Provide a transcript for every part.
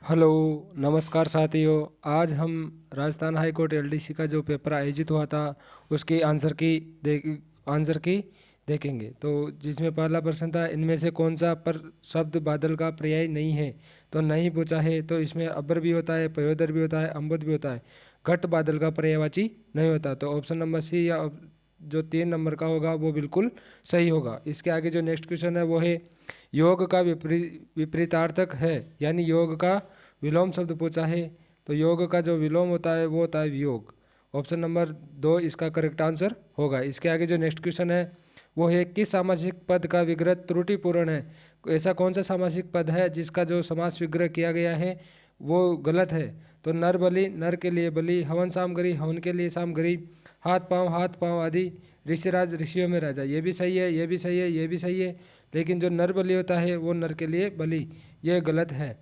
Hello, नमस्कार साथियों। आज हम राजस्थान हाई कोर्ट एलडीसी का जो पेपर आयोजित हुआ था उसकी आंसर की देखेंगे। तो जिसमें पहला प्रश्न था, इनमें से कौन सा पर शब्द बादल का पर्याय नहीं है। तो नहीं पूछा है, तो इसमें अब्र भी होता है, पयोदर भी होता है, अम्बुद भी होता है। घट बादल का पर्यायवाची नहीं होता। तो ऑप्शन नंबर सी या जो 3 नंबर का होगा वो बिल्कुल सही होगा। इसके आगे जो नेक्स्ट क्वेश्चन है वो है, योग का विपरीतार्थक है, यानी योग का विलोम शब्द पूछा है। तो योग का जो विलोम होता है वो होता है वियोग। ऑप्शन नंबर 2 इसका करेक्ट आंसर होगा। इसके आगे जो नेक्स्ट क्वेश्चन है वो है, किस सामासिक पद का विग्रह त्रुटिपूर्ण है। ऐसा कौन सा सामासिक पद है जिसका जो समास विग्रह किया गया है वो गलत है। तो नर बलि, नर के लिए बलि, हवन सामग्री, हवन के लिए सामग्री, हाथ पांव आदि, ऋषिराज, ऋषियों में राजा। ये भी सही है, ये भी सही है, ये भी सही है, लेकिन जो नर बलि होता है वो नर के लिए बलि, ये गलत है।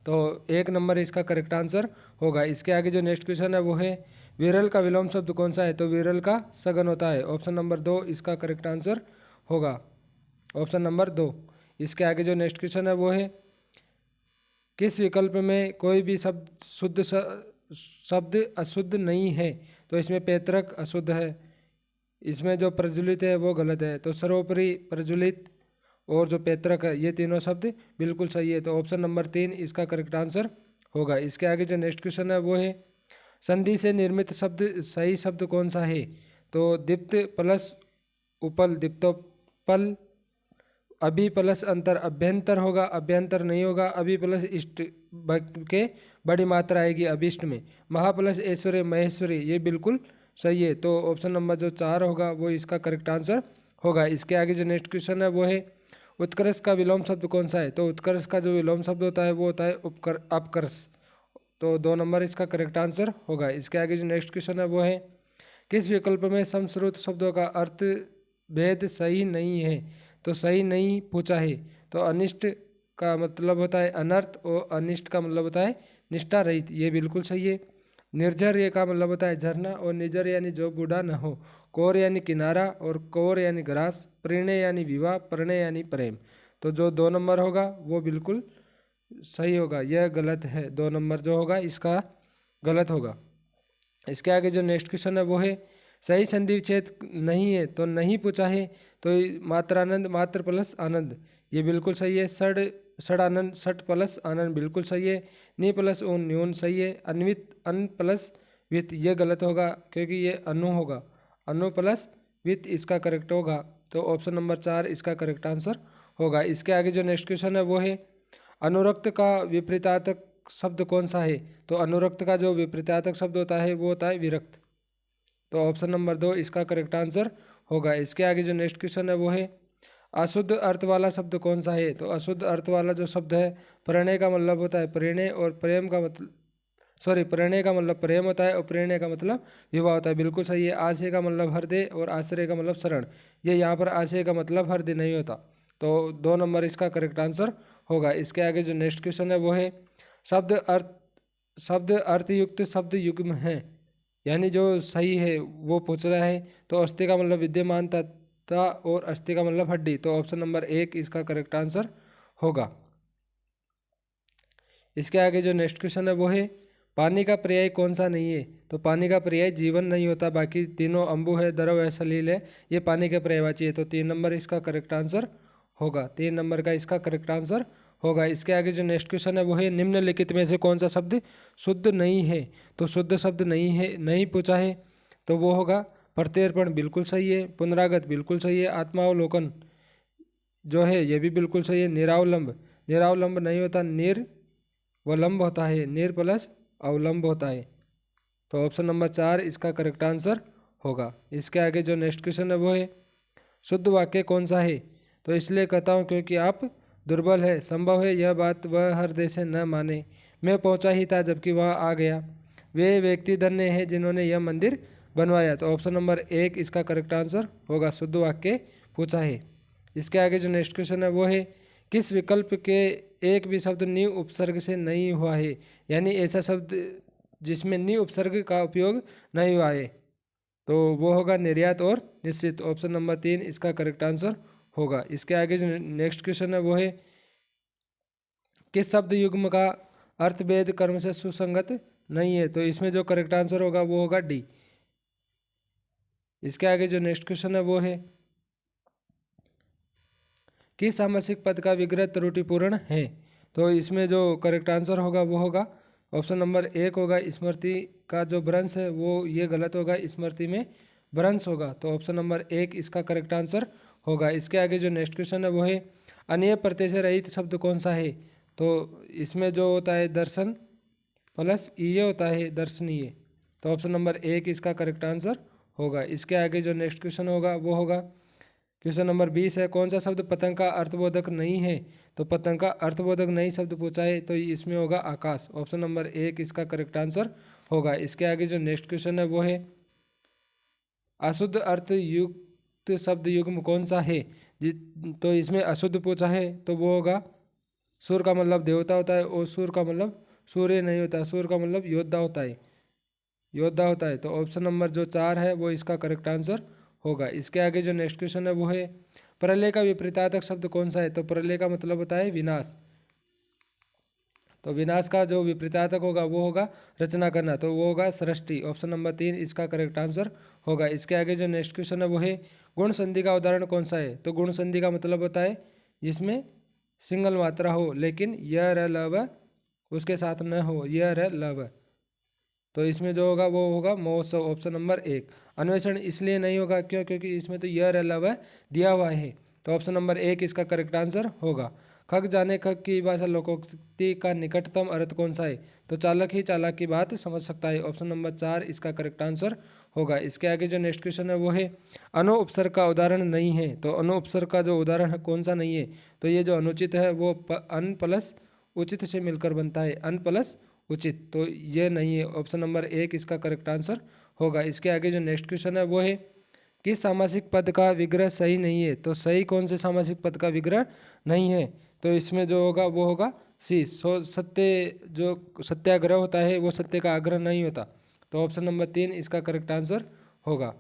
तो 1 नंबर इसका करेक्ट आंसर होगा। इसके आगे जो नेक्स्ट क्वेश्चन है वो है, विरल का विलोम शब्द कौन सा है। तो विरल का सघन होता है। ऑप्शन नंबर 2 इसका करेक्ट आंसर होगा। Option number 2। इसके आगे जो नेक्स्ट क्वेश्चन है वो है, किस विकल्प में कोई भी शब्द अशुद्ध नहीं है। तो इसमें पैतृक अशुद्ध है, इसमें जो प्रज्वलित है वो गलत है। तो सर्वोपरि, प्रज्वलित और जो पैतृक है, ये तीनों शब्द बिल्कुल सही है। तो ऑप्शन नंबर 3 इसका करेक्ट आंसर होगा। इसके आगे जो नेक्स्ट क्वेश्चन है वो है, संधि से निर्मित शब्द सही शब्द कौन सा है। तो दीप्त प्लस उपल दीप्तोपल, अभी प्लस अंतर अभ्यंतर होगा, अभ्यंतर नहीं होगा। अभी प्लस इष्ट के बड़ी मात्रा आएगी अभिष्ट में। महा प्लस ऐश्वर्य महेश्वरी, ये बिल्कुल सही है। तो ऑप्शन नंबर जो 4 होगा वो इसका करेक्ट आंसर होगा। इसके आगे जो नेक्स्ट क्वेश्चन है वो है, उत्कर्ष का विलोम शब्द कौन सा है। तो उत्कर्ष का जो विलोम शब्द होता है वो होता है अपकर्ष। तो 2 नंबर इसका करेक्ट आंसर होगा। इसके आगे जो नेक्स्ट क्वेश्चन है वो है, किस विकल्प में समश्रुत शब्दों का अर्थ भेद सही नहीं है। तो सही नहीं पूछा है। तो अनिष्ट का मतलब होता है अनर्थ, और अनिष्ट का मतलब होता है निष्ठा रहित, ये बिल्कुल सही है। निर्जर ये का मतलब होता है झरना, और निजर यानी जो बूढ़ा न हो। कौर यानी किनारा, और कौर यानी ग्रास। प्रणय यानी विवाह, प्रणय यानी प्रेम। तो जो 2 नंबर होगा वो बिल्कुल सही होगा, यह गलत है। 2 नंबर जो होगा इसका गलत होगा। इसके आगे जो नेक्स्ट क्वेश्चन है वो है, सही संधि विच्छेद नहीं है। तो नहीं पूछा है। तो मात्रानंद, मात्र प्लस आनंद, ये बिल्कुल सही है। सड़ आनंद, सट प्लस आनंद बिल्कुल सही है। नी प्लस ऊन, न्यून सही है। अन्वित, अन प्लस वित, ये गलत होगा क्योंकि ये अनु होगा। अनु प्लस वित इसका करेक्ट होगा। तो ऑप्शन नंबर 4 इसका करेक्ट आंसर होगा। इसके आगे जो नेक्स्ट क्वेश्चन है वो है, अनुरक्त का विपरीतार्थक शब्द कौन सा है। तो अनुरक्त का जो विपरीतार्थक शब्द होता है वो होता है विरक्त। तो ऑप्शन नंबर 2 इसका करेक्ट आंसर होगा। इसके आगे जो नेक्स्ट क्वेश्चन है वो है, अशुद्ध अर्थ वाला शब्द कौन सा है। तो अशुद्ध अर्थ वाला जो शब्द है, प्रणय का मतलब होता है प्रेरणय, और प्रेम का मतलब प्रणय का मतलब प्रेम होता है, और प्रेरणय का मतलब विवाह होता है, बिल्कुल सही है। आशय का मतलब हृदय, और आश्रय का मतलब शरण। ये यहाँ पर आशय का मतलब हृदय नहीं होता। तो 2 नंबर इसका करेक्ट आंसर होगा। इसके आगे जो नेक्स्ट क्वेश्चन है वो है, शब्द अर्थ शब्द अर्थयुक्त शब्द युग्म है, यानी जो सही है वो पूछ रहा है। तो अस्थि का मतलब विद्यमान तथा, और अस्थि का मतलब हड्डी। तो ऑप्शन नंबर 1 इसका करेक्ट आंसर होगा। इसके आगे जो नेक्स्ट क्वेश्चन है वो है, पानी का पर्याय कौन सा नहीं है। तो पानी का पर्याय जीवन नहीं होता, बाकी तीनों अम्बु है, द्रव है, सलील है, ये पानी के पर्यायवाची है। तो 3 नंबर इसका करेक्ट आंसर होगा। 3 नंबर का इसका करेक्ट आंसर होगा। इसके आगे जो नेक्स्ट क्वेश्चन है वो है, निम्नलिखित में से कौन सा शब्द शुद्ध नहीं है। तो शुद्ध शब्द नहीं है, नहीं पूछा है, तो वो होगा प्रत्यर्पण, बिल्कुल सही है। पुनरागत बिल्कुल सही है। आत्मावलोकन जो है ये भी बिल्कुल सही है। निरावलंब, निरावलंब नहीं होता, वलंब होता है, निर प्लस अवलंब होता है। तो ऑप्शन नंबर 4 इसका करेक्ट आंसर होगा। इसके आगे जो नेक्स्ट क्वेश्चन है वो है, शुद्ध वाक्य कौन सा है। तो इसलिए कहता हूँ क्योंकि आप दुर्बल है, संभव है यह बात वह हृदय से न माने, मैं पहुँचा ही था जबकि वह आ गया, वे व्यक्ति धन्य हैं जिन्होंने यह मंदिर बनवाया। तो ऑप्शन नंबर 1 इसका करेक्ट आंसर होगा, शुद्ध वाक्य पूछा है। इसके आगे जो नेक्स्ट क्वेश्चन है वो है, किस विकल्प के एक भी शब्द नी उपसर्ग से नहीं हुआ है, यानी ऐसा शब्द जिसमें नी उपसर्ग का उपयोग नहीं हुआ है। तो वो होगा निर्यात और निश्चित। ऑप्शन नंबर 3 इसका करेक्ट आंसर होगा। इसके आगे जो नेक्स्ट क्वेश्चन है वो है, किस शब्द युग्म का अर्थ वेद कर्म से सुसंगत नहीं है? तो इसमें जो करेक्ट आंसर होगा वो होगा डी। इसके आगे जो नेक्स्ट क्वेश्चन है वो है किस सामासिक पद का विग्रह त्रुटिपूर्ण है? तो इसमें जो करेक्ट आंसर होगा वो होगा ऑप्शन नंबर 1 होगा, स्मृति का जो भ्रंश है वो ये गलत होगा, स्मृति में भ्रंश होगा। तो ऑप्शन नंबर 1 इसका करेक्ट आंसर होगा। इसके आगे जो नेक्स्ट क्वेश्चन है वो है अन्य प्रत्यय से रहित शब्द कौन सा है? तो इसमें जो होता है दर्शन प्लस ये होता है दर्शनीय। तो ऑप्शन नंबर 1 इसका करेक्ट आंसर होगा। इसके आगे जो नेक्स्ट क्वेश्चन होगा वो होगा क्वेश्चन नंबर 20 है कौन सा शब्द पतंग का अर्थबोधक नहीं है? तो पतंग का अर्थबोधक नहीं शब्द पूछा है तो इसमें होगा आकाश। ऑप्शन नंबर 1 इसका करेक्ट आंसर होगा। इसके आगे जो नेक्स्ट क्वेश्चन है वो है अशुद्ध अर्थ युक्त शब्द युग्म कौन सा है? तो इसमें अशुद्ध पूछा है तो वो होगा सूर्य का मतलब देवता होता है और सूर्य का मतलब सूर्य नहीं होता, सूर्य का मतलब योद्धा होता है, योद्धा होता है। तो ऑप्शन नंबर जो 4 है वो इसका करेक्ट आंसर होगा। इसके आगे जो नेक्स्ट क्वेश्चन है वो है प्रलय का विपरीतार्थक शब्द कौन सा है? तो प्रलय का मतलब होता है विनाश। तो विनाश का जो विपरीतार्थक होगा वो होगा रचना करना, तो वो होगा सृष्टि। ऑप्शन नंबर 3 इसका करेक्ट आंसर होगा। इसके आगे जो नेक्स्ट क्वेश्चन है वो है गुण संधि का उदाहरण कौन सा है? तो गुण संधि का मतलब होता है जिसमें सिंगल मात्रा हो लेकिन य र ल व उसके साथ न हो, य र ल व। तो इसमें जो होगा वो होगा महोत्सव। Option number 1। अन्वेषण इसलिए नहीं होगा क्योंकि इसमें तो य र ल व दिया हुआ है। तो ऑप्शन नंबर 1 इसका करेक्ट आंसर होगा। खग जाने खग की भाषा लोकोक्ति का निकटतम अर्थ कौन सा है? तो चालक ही चालाक की बात समझ सकता है। ऑप्शन नंबर 4 इसका करेक्ट आंसर होगा। इसके आगे जो नेक्स्ट क्वेश्चन है वो है अनु उपसर्ग का उदाहरण नहीं है। तो अनु उपसर्ग का जो उदाहरण है कौन सा नहीं है? तो ये जो अनुचित है वो अन प्लस उचित से मिलकर बनता है, अन प्लस उचित, तो ये नहीं है। ऑप्शन नंबर 1 इसका करेक्ट आंसर होगा। इसके आगे जो नेक्स्ट क्वेश्चन है वो है किस सामासिक पद का विग्रह सही नहीं है? तो सही कौन से सामासिक पद का विग्रह नहीं है? तो इसमें जो होगा वो होगा सी सत्य, जो सत्याग्रह होता है वो सत्य का आग्रह नहीं होता। तो ऑप्शन नंबर 3 इसका करेक्ट आंसर होगा।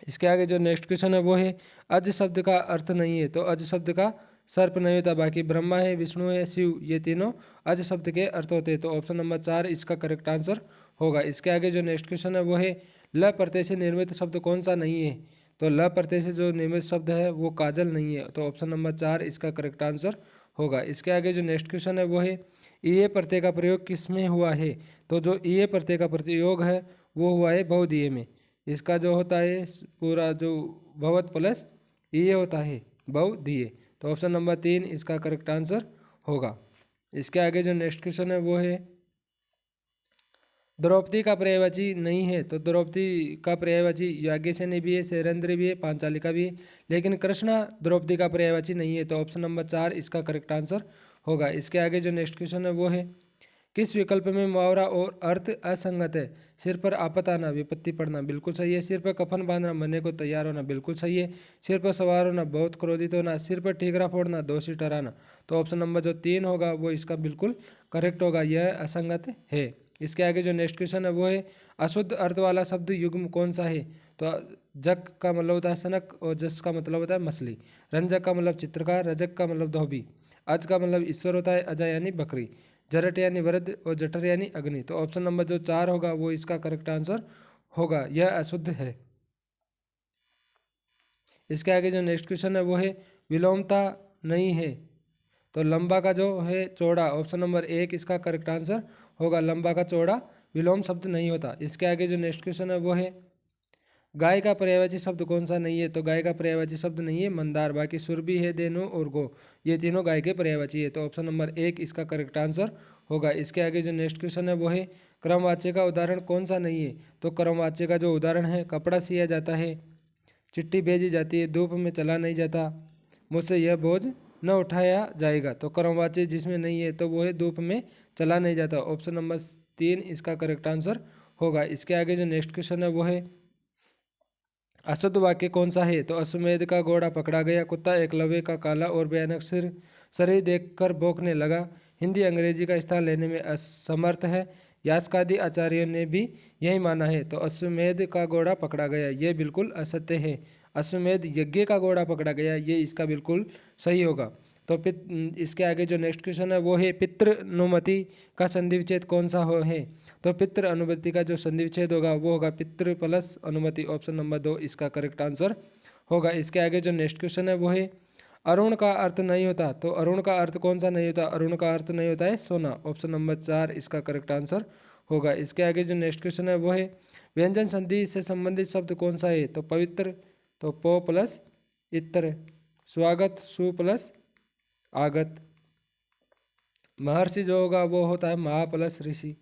इसके आगे जो नेक्स्ट क्वेश्चन है वो है अज शब्द का अर्थ नहीं है। तो अज शब्द का सर्प नहीं होता, बाकी ब्रह्मा है, विष्णु है, शिव, ये तीनों अज शब्द के अर्थ होते हैं। तो ऑप्शन नंबर 4 इसका करेक्ट आंसर होगा। इसके आगे जो नेक्स्ट क्वेश्चन है वो है ल प्रत्यय से निर्मित शब्द कौन सा नहीं है? तो ल प्रत्यय से जो निर्मित शब्द है वो काजल नहीं है। तो ऑप्शन नंबर 4 इसका करेक्ट आंसर होगा। इसके आगे जो नेक्स्ट क्वेश्चन है वो है ईए प्रत्यय का प्रयोग किस में हुआ है? तो जो ईए प्रत्यय का प्रयोग है वो हुआ है बहुदिए में। इसका जो होता है पूरा जो भवत प्लस ईए होता है बहुदिए। तो ऑप्शन नंबर 3 इसका करेक्ट आंसर होगा। इसके आगे जो नेक्स्ट क्वेश्चन है वो है द्रौपदी का पर्यायवाची नहीं है। तो द्रौपदी का पर्यायवाची याज्ञसेनी भी है, शैलेंद्र भी है, पांचालिका भी है, लेकिन कृष्णा द्रौपदी का पर्यायवाची नहीं है। तो ऑप्शन नंबर 4 इसका करेक्ट आंसर होगा। इसके आगे जो नेक्स्ट क्वेश्चन है वो है किस विकल्प में मुहावरा और अर्थ असंगत है? सिर पर आपत आना, विपत्ति पड़ना, बिल्कुल सही है। सिर पर कफन बांधना, मरने को तैयार होना, बिल्कुल सही है। सिर पर सवार होना, बहुत क्रोधित होना, सिर पर ठीकरा फोड़ना, दोषी ठहराना। तो ऑप्शन नंबर जो 3 होगा वो इसका बिल्कुल करेक्ट होगा, यह असंगत है। इसके आगे जो नेक्स्ट क्वेश्चन है वो है अशुद्ध अर्थ वाला शब्द युग्म कौन सा है? तो जग का मतलब होता है सनक और जस का मतलब होता है मछली। रंजक का मतलब चित्रकार, रजक का मतलब धोबी, अज का मतलब ईश्वर होता है, अजय यानी बकरी, जरट यानी वृद्ध और जठर यानी अग्नि। तो ऑप्शन नंबर जो 4 होगा वो इसका करेक्ट आंसर होगा, यह अशुद्ध है। इसके आगे जो नेक्स्ट क्वेश्चन है वो है विलोमता नहीं है। तो लंबा का जो है चौड़ा, ऑप्शन नंबर 1 इसका करेक्ट आंसर होगा। लंबा का चौड़ा विलोम शब्द नहीं होता। इसके आगे जो नेक्स्ट क्वेश्चन है वो है गाय का पर्यायवाची शब्द कौन सा नहीं है? तो गाय का पर्यायवाची शब्द नहीं है मंदार, बाकी सुरभि है, देनु और गो, ये तीनों गाय के पर्यायवाची है। तो ऑप्शन नंबर 1 इसका करेक्ट आंसर होगा। इसके आगे जो नेक्स्ट क्वेश्चन है वो है क्रमवाच्य का उदाहरण कौन सा नहीं है? तो क्रमवाच्य का जो उदाहरण है कपड़ा सिया जाता है, चिट्ठी भेजी जाती है, धूप में चला नहीं जाता, मुझसे यह बोझ न उठाया जाएगा। तो क्रमवाच्य जिसमें नहीं है तो वो है धूप में चला नहीं जाता। ऑप्शन नंबर 3 इसका करेक्ट आंसर होगा। इसके आगे जो नेक्स्ट क्वेश्चन है वो है अशुद्ध वाक्य कौन सा है? तो अश्वमेध का घोड़ा पकड़ा गया, कुत्ता एकलव्य का काला और भयानक शरीर देखकर भौंकने लगा, हिंदी अंग्रेजी का स्थान लेने में असमर्थ है, यास्कादि आचार्यों ने भी यही माना है। तो अश्वमेध का घोड़ा पकड़ा गया ये बिल्कुल असत्य है। अश्वमेध यज्ञ का घोड़ा पकड़ा गया ये इसका बिल्कुल सही होगा। तो इसके आगे जो नेक्स्ट क्वेश्चन है वो है पितृ अनुमति का संधि विच्छेद कौन सा है। तो पितृ अनुमति का जो संधि विच्छेद होगा वो होगा पितृ प्लस अनुमति, ऑप्शन नंबर 2 इसका करेक्ट आंसर होगा। इसके आगे जो नेक्स्ट क्वेश्चन है वो है अरुण का अर्थ नहीं होता। तो अरुण का अर्थ कौन सा नहीं होता, अरुण का अर्थ नहीं होता है सोना, ऑप्शन नंबर 4 इसका करेक्ट आंसर होगा। इसके आगे जो नेक्स्ट क्वेश्चन है वो है व्यंजन संधि से संबंधित शब्द कौन सा है। तो पवित्र, तो पो प्लस इत्र, स्वागत सु प्लस आगत, महर्षि जो होगा वो होता है महा प्लस ऋषि।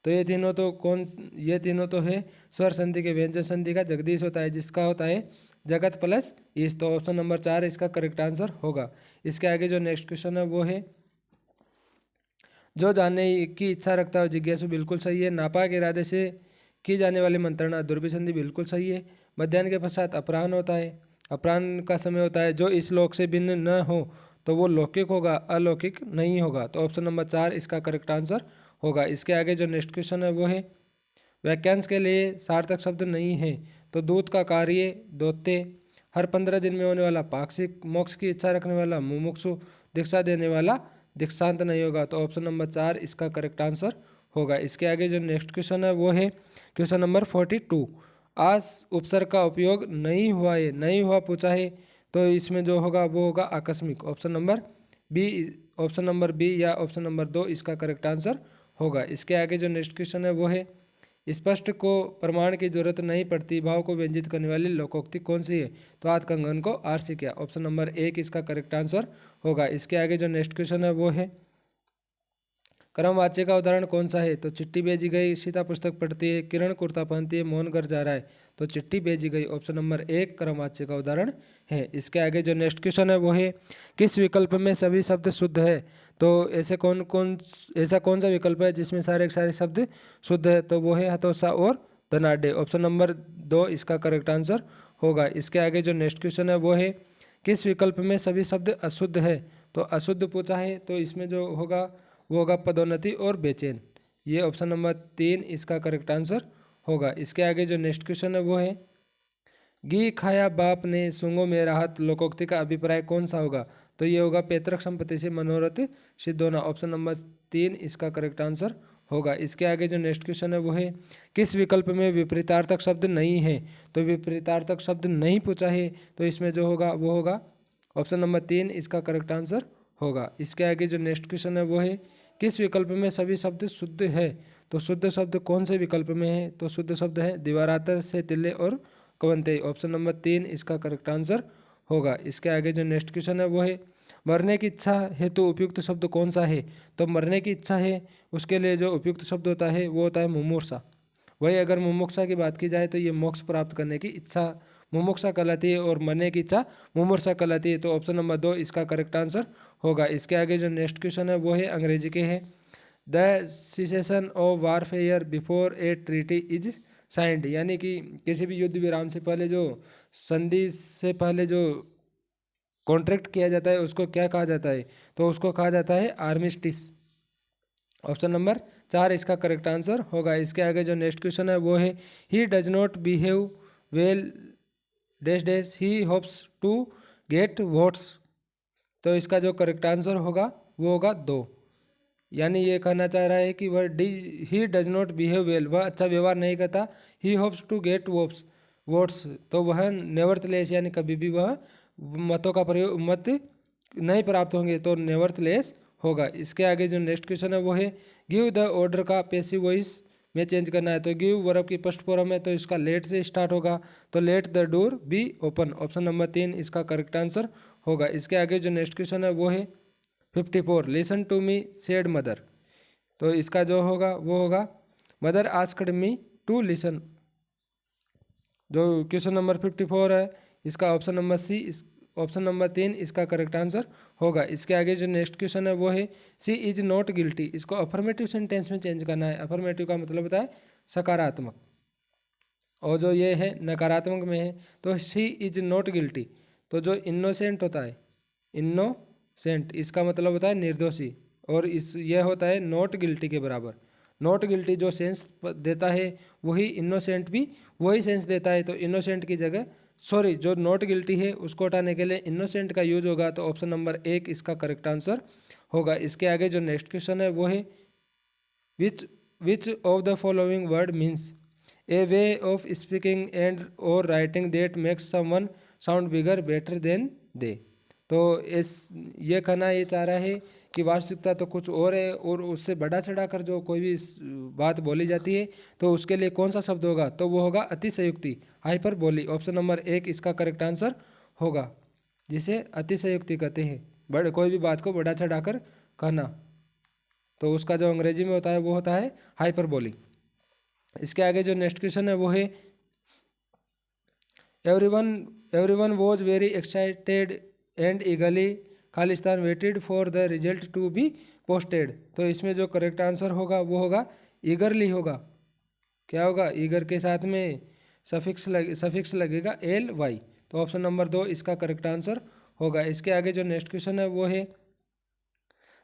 तो ये तीनों तो है स्वर संधि के व्यंजन संधि का। जगदीश होता है जिसका होता है जगत प्लस ईश, तो ऑप्शन नंबर 4 इसका करेक्ट आंसर होगा। इसके आगे जो नेक्स्ट क्वेश्चन है वो है जो जानने की इच्छा रखता है जिज्ञासु, बिल्कुल सही है। नापा के इरादे से की जाने वाली मंत्रणा दुर्भिसंधि, बिल्कुल सही है। मध्याह्न के पश्चात अपराह्न होता है, अपराह्न का समय होता है जो इस लोक से भिन्न न हो तो वो लौकिक होगा, अलौकिक नहीं होगा। तो ऑप्शन नंबर 4 इसका करेक्ट आंसर होगा। इसके आगे जो नेक्स्ट क्वेश्चन है वो है वाक्यांश के लिए सार्थक शब्द नहीं है। तो दूत का कार्य दोते, हर 15 दिन में होने वाला पाक्षिक, मोक्ष की इच्छा रखने वाला मुमुक्षु, दीक्षा देने वाला दीक्षांत नहीं होगा। तो ऑप्शन नंबर 4 इसका करेक्ट आंसर होगा। इसके आगे जो नेक्स्ट क्वेश्चन है वो है क्वेश्चन नंबर 42, आज उपसर्ग का उपयोग नहीं हुआ है, नहीं हुआ पूछा है। तो इसमें जो होगा वो होगा आकस्मिक, ऑप्शन नंबर बी या ऑप्शन नंबर 2 इसका करेक्ट आंसर होगा। इसके आगे जो नेक्स्ट क्वेश्चन है वो है स्पष्ट को प्रमाण की जरूरत नहीं पड़ती, भाव को व्यंजित करने वाली लोकोक्ति कौन सी है। तो आद कंगन को आर से किया, ऑप्शन नंबर 1 इसका करेक्ट आंसर होगा। इसके आगे जो नेक्स्ट क्वेश्चन है वो है क्रमवाच्य का उदाहरण कौन सा है। तो चिट्ठी भेजी गई, सीता पुस्तक पढ़ती है, किरण कुर्ता पहनती है, मोहन घर जा रहा है। तो चिट्ठी भेजी गई, ऑप्शन नंबर 1 क्रमवाच्य का उदाहरण है। इसके आगे जो नेक्स्ट क्वेश्चन है वो है किस विकल्प में सभी शब्द शुद्ध है। तो ऐसा कौन सा विकल्प है जिसमें सारे शब्द शुद्ध है। तो वो है हतोत्साह और धनाढ्य, ऑप्शन नंबर 2 इसका करेक्ट आंसर होगा। इसके आगे जो नेक्स्ट क्वेश्चन है वो है किस विकल्प में सभी शब्द अशुद्ध है। तो अशुद्ध पूछा है, तो इसमें जो होगा वो होगा पदोन्नति और बेचैन, ये ऑप्शन नंबर 3 इसका करेक्ट आंसर होगा। इसके आगे जो नेक्स्ट क्वेश्चन है वो है घी खाया बाप ने सूंगों में राहत, लोकोक्ति का अभिप्राय कौन सा होगा। तो ये होगा पैतृक संपत्ति से मनोरथ सिद्ध होना, ऑप्शन नंबर 3 इसका करेक्ट आंसर होगा। इसके आगे जो नेक्स्ट क्वेश्चन है वो है किस विकल्प में विपरीतार्थक शब्द नहीं है। तो विपरीतार्थक शब्द नहीं पूछा है, तो इसमें जो होगा वो होगा ऑप्शन नंबर 3 इसका करेक्ट आंसर होगा। इसके आगे जो नेक्स्ट क्वेश्चन है वो है किस विकल्प में सभी शब्द शुद्ध है। तो शुद्ध शब्द कौन से विकल्प में है। तो शुद्ध शब्द है दीवारातर से तिल्ले और कवंते, ऑप्शन नंबर 3 इसका करेक्ट आंसर होगा। इसके आगे जो नेक्स्ट क्वेश्चन है वो है मरने की इच्छा हेतु उपयुक्त शब्द कौन सा है। तो मरने की इच्छा है उसके लिए जो उपयुक्त शब्द होता है वो होता है मुमूर्षा। वही अगर मुमुक्षा की बात की जाए तो ये मोक्ष प्राप्त करने की इच्छा मुमुक्षा कहलाती है और मरने की इच्छा मुमूर्षा कहलाती है। तो ऑप्शन नंबर 2 इसका करेक्ट आंसर होगा। इसके आगे जो नेक्स्ट क्वेश्चन है वो है अंग्रेजी के है the cessation of warfare before A treaty is signed, यानी कि किसी भी युद्ध विराम से पहले जो संधि से पहले जो कॉन्ट्रैक्ट किया जाता है उसको क्या कहा जाता है। तो उसको कहा जाता है आर्मिस्टिस, ऑप्शन नंबर 4 इसका करेक्ट आंसर होगा। इसके आगे जो नेक्स्ट क्वेश्चन है वो है he does not behave well dash dash he hopes to get votes. तो इसका जो करेक्ट आंसर होगा वो होगा 2, यानी ये कहना चाह रहा है कि ही डज नॉट बिहेव वेल, वह अच्छा व्यवहार नहीं करता। ही होप्स टू गेट वोट्स, तो वह नेवरथलेस यानी कभी भी वह मतों का प्रयोग मत नहीं प्राप्त होंगे, तो नेवरथलेस होगा। इसके आगे जो नेक्स्ट क्वेश्चन है वो है गिव द ऑर्डर का पैसिव वॉइस में चेंज करना है। तो गिव वर्ब की फर्स्ट फॉर्म है तो इसका लेट से स्टार्ट होगा, तो let the door be open, option number 3 इसका करेक्ट आंसर होगा। इसके आगे जो नेक्स्ट क्वेश्चन है वो है 54 listen to me said mother. तो इसका जो होगा वो होगा mother asked me to listen. जो क्वेश्चन नंबर 54 है इसका option number c option number 3 इसका करेक्ट आंसर होगा। इसके आगे जो नेक्स्ट क्वेश्चन है वो है सी इज नॉट गिल्टी, इसको अफर्मेटिव सेंटेंस में चेंज करना है। अफर्मेटिव का मतलब होता है सकारात्मक, और जो ये है नकारात्मक में है तो सी इज नॉट गिल्टी। तो जो इनोसेंट होता है इनोसेंट इसका मतलब होता है निर्दोषी, और यह होता है नॉट गिल्टी के बराबर। नॉट गिल्टी जो सेंस देता है वही इनोसेंट भी वही सेंस देता है, तो इनोसेंट की जगह सॉरी जो नॉट गिल्टी है उसको हटाने के लिए इनोसेंट का यूज होगा, तो ऑप्शन नंबर 1 इसका करेक्ट आंसर होगा। इसके आगे जो नेक्स्ट क्वेश्चन है वो है which of the following word means a way of speaking and और writing that makes someone sound bigger better than they. तो इस ये कहना ये चाह रहा है कि वास्तविकता तो कुछ और है और उससे बढ़ा चढ़ा कर जो कोई भी बात बोली जाती है तो उसके लिए कौन सा शब्द होगा, तो वो होगा अतिशयोक्ति, हाइपरबोली। ऑप्शन नंबर 1 इसका करेक्ट आंसर होगा, जिसे अतिशयोक्ति कहते हैं, बड़े कोई भी बात को बढ़ा चढ़ा कर कहना। तो उसका जो अंग्रेजी में होता है वो होता है हाइपरबोली। इसके आगे जो नेक्स्ट क्वेश्चन है वो है everyone was very excited and eagerly Khalistan waited for the result to be posted. तो इसमें जो करेक्ट आंसर होगा वो होगा ईगरली होगा। क्या होगा, ईगर के साथ में सफिक्स लगेगा एल वाई। तो ऑप्शन नंबर 2 इसका करेक्ट आंसर होगा। इसके आगे जो नेक्स्ट क्वेश्चन है वो है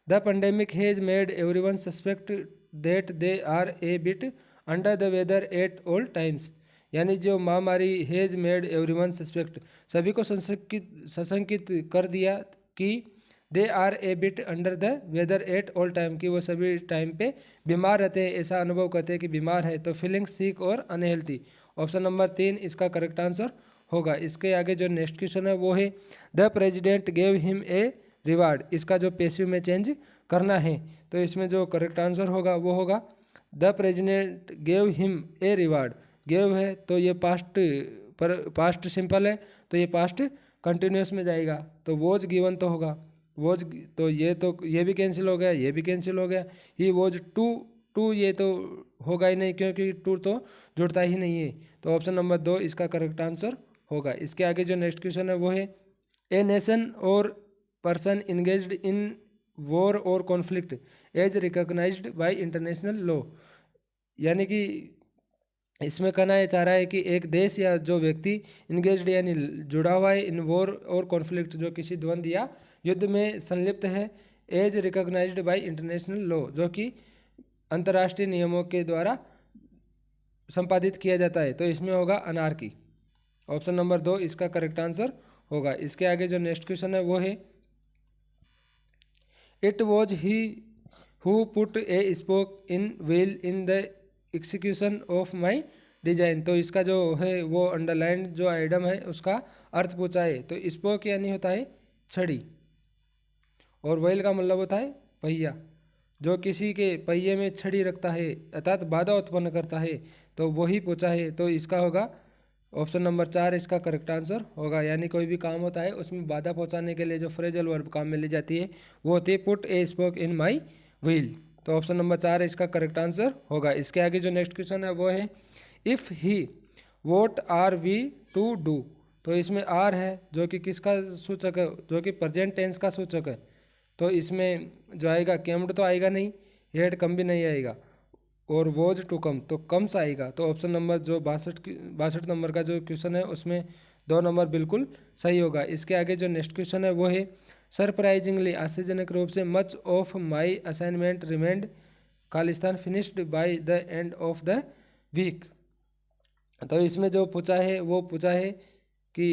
the pandemic has made everyone suspect that they are a bit under the weather at all times. यानी जो महामारी हैज मेड एवरीवन सस्पेक्ट, सभी को सशंकित कर दिया कि they are a bit under the weather at all time, कि वो सभी टाइम पे बीमार रहते हैं, ऐसा अनुभव करते हैं कि बीमार है। तो फीलिंग सिक और अनहेल्थी। ऑप्शन नंबर 3 इसका करेक्ट आंसर होगा। इसके आगे जो नेक्स्ट क्वेश्चन है वो है the president gave him a reward. इसका जो पैसिव में चेंज करना है तो इसमें जो करेक्ट आंसर होगा वो होगा the president gave him a reward. Gave है तो ये पास्ट सिंपल है, तो ये पास्ट कंटिन्यूस में जाएगा, तो वॉज गिवन तो होगा। वॉज तो ये भी कैंसिल हो गया, ये भी कैंसिल हो गया। ही वॉज टू ये तो होगा ही नहीं क्योंकि टू तो जुड़ता ही नहीं है। तो ऑप्शन नंबर 2 इसका करेक्ट आंसर होगा। इसके आगे जो नेक्स्ट क्वेश्चन है वो है a nation or person engaged in war or conflict as recognised by international law. यानी कि इसमें कहना ये चाह रहा है कि एक देश या जो व्यक्ति इंगेज्ड यानी जुड़ा हुआ है इन वॉर और कॉन्फ्लिक्ट, जो किसी द्वंद्व या युद्ध में संलिप्त है, as recognised by international law, जो कि अंतर्राष्ट्रीय नियमों के द्वारा संपादित किया जाता है, तो इसमें होगा अनार्की। ऑप्शन नंबर 2 इसका करेक्ट आंसर होगा। इसके आगे जो नेक्स्ट क्वेश्चन है वो है it was he who put A spoke in wheel in the execution of my design. तो इसका जो है वो अंडरलाइन जो आइटम है उसका अर्थ पूछा है। तो स्पोक यानी होता है छड़ी और व्हील का मतलब होता है पहिया, जो किसी के पहिए में छड़ी रखता है अर्थात बाधा उत्पन्न करता है, तो वही पूछा है। तो इसका होगा ऑप्शन नंबर 4 इसका करेक्ट आंसर होगा। यानी कोई भी काम होता है उसमें बाधा पहुंचाने के लिए जो फ्रेजल वर्ब काम में ली जाती है वो होती है put A spoke in my wheel. तो ऑप्शन नंबर 4 इसका करेक्ट आंसर होगा। इसके आगे जो नेक्स्ट क्वेश्चन है वो है if he what are we to do. तो इसमें आर है जो कि किसका सूचक है, जो कि प्रेजेंट टेंस का सूचक है। तो इसमें जो आएगा केम्ड तो आएगा नहीं, हेड कम भी नहीं आएगा, और वॉज टू कम तो कम सा आएगा। तो ऑप्शन नंबर जो 62 नंबर का जो क्वेश्चन है उसमें 2 नंबर बिल्कुल सही होगा। इसके आगे जो नेक्स्ट क्वेश्चन है वो है सरप्राइजिंगली आश्चर्यजनक रूप से much of my assignment remained Khalistan finished by the end of the week. तो इसमें जो पूछा है वो पूछा है कि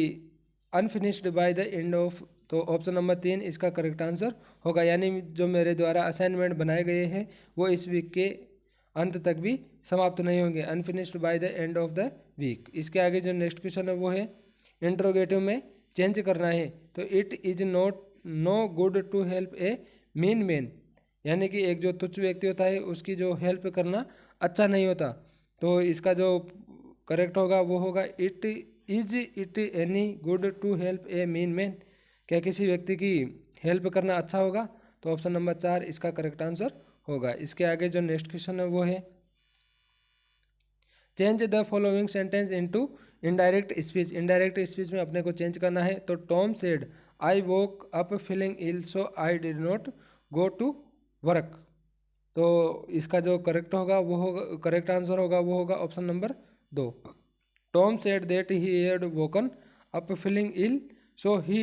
unfinished by the end of, तो ऑप्शन नंबर 3 इसका करेक्ट आंसर होगा। यानी जो मेरे द्वारा असाइनमेंट बनाए गए हैं वो इस वीक के अंत तक भी समाप्त नहीं होंगे, unfinished by the end of the week. इसके आगे जो नेक्स्ट क्वेश्चन है वो है इंट्रोगेटिव में चेंज करना है। तो it is not no good to help a mean man, यानी कि एक जो तुच्छ व्यक्ति होता है उसकी जो हेल्प करना अच्छा नहीं होता। तो इसका जो करेक्ट होगा वो होगा it any good to help a mean man. क्या किसी व्यक्ति की हेल्प करना अच्छा होगा? तो ऑप्शन नंबर 4 इसका करेक्ट आंसर होगा। इसके आगे जो नेक्स्ट क्वेश्चन है वो है change the following sentence into indirect speech. Indirect speech में अपने को चेंज करना है। तो Tom said I woke up feeling ill so I did not go to work. तो इसका जो करेक्ट होगा वो होगा, करेक्ट आंसर होगा वो होगा option number 2। Tom said that he had woken up feeling ill so he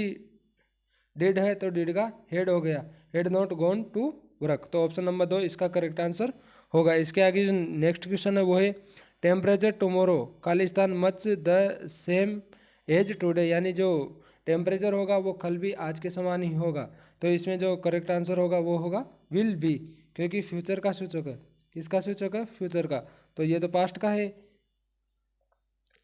did है तो डिड का हेड हो गया, had not gone to work. तो ऑप्शन नंबर 2 इसका करेक्ट आंसर होगा। इसके आगे जो नेक्स्ट क्वेश्चन है वो है temperature tomorrow Khalistan much the same as today, यानी जो टेम्परेचर होगा वो कल भी आज के समान ही होगा। तो इसमें जो करेक्ट आंसर होगा वो होगा विल बी, क्योंकि फ्यूचर का सूचक है। किसका सूचक है? फ्यूचर का। तो ये तो पास्ट का है,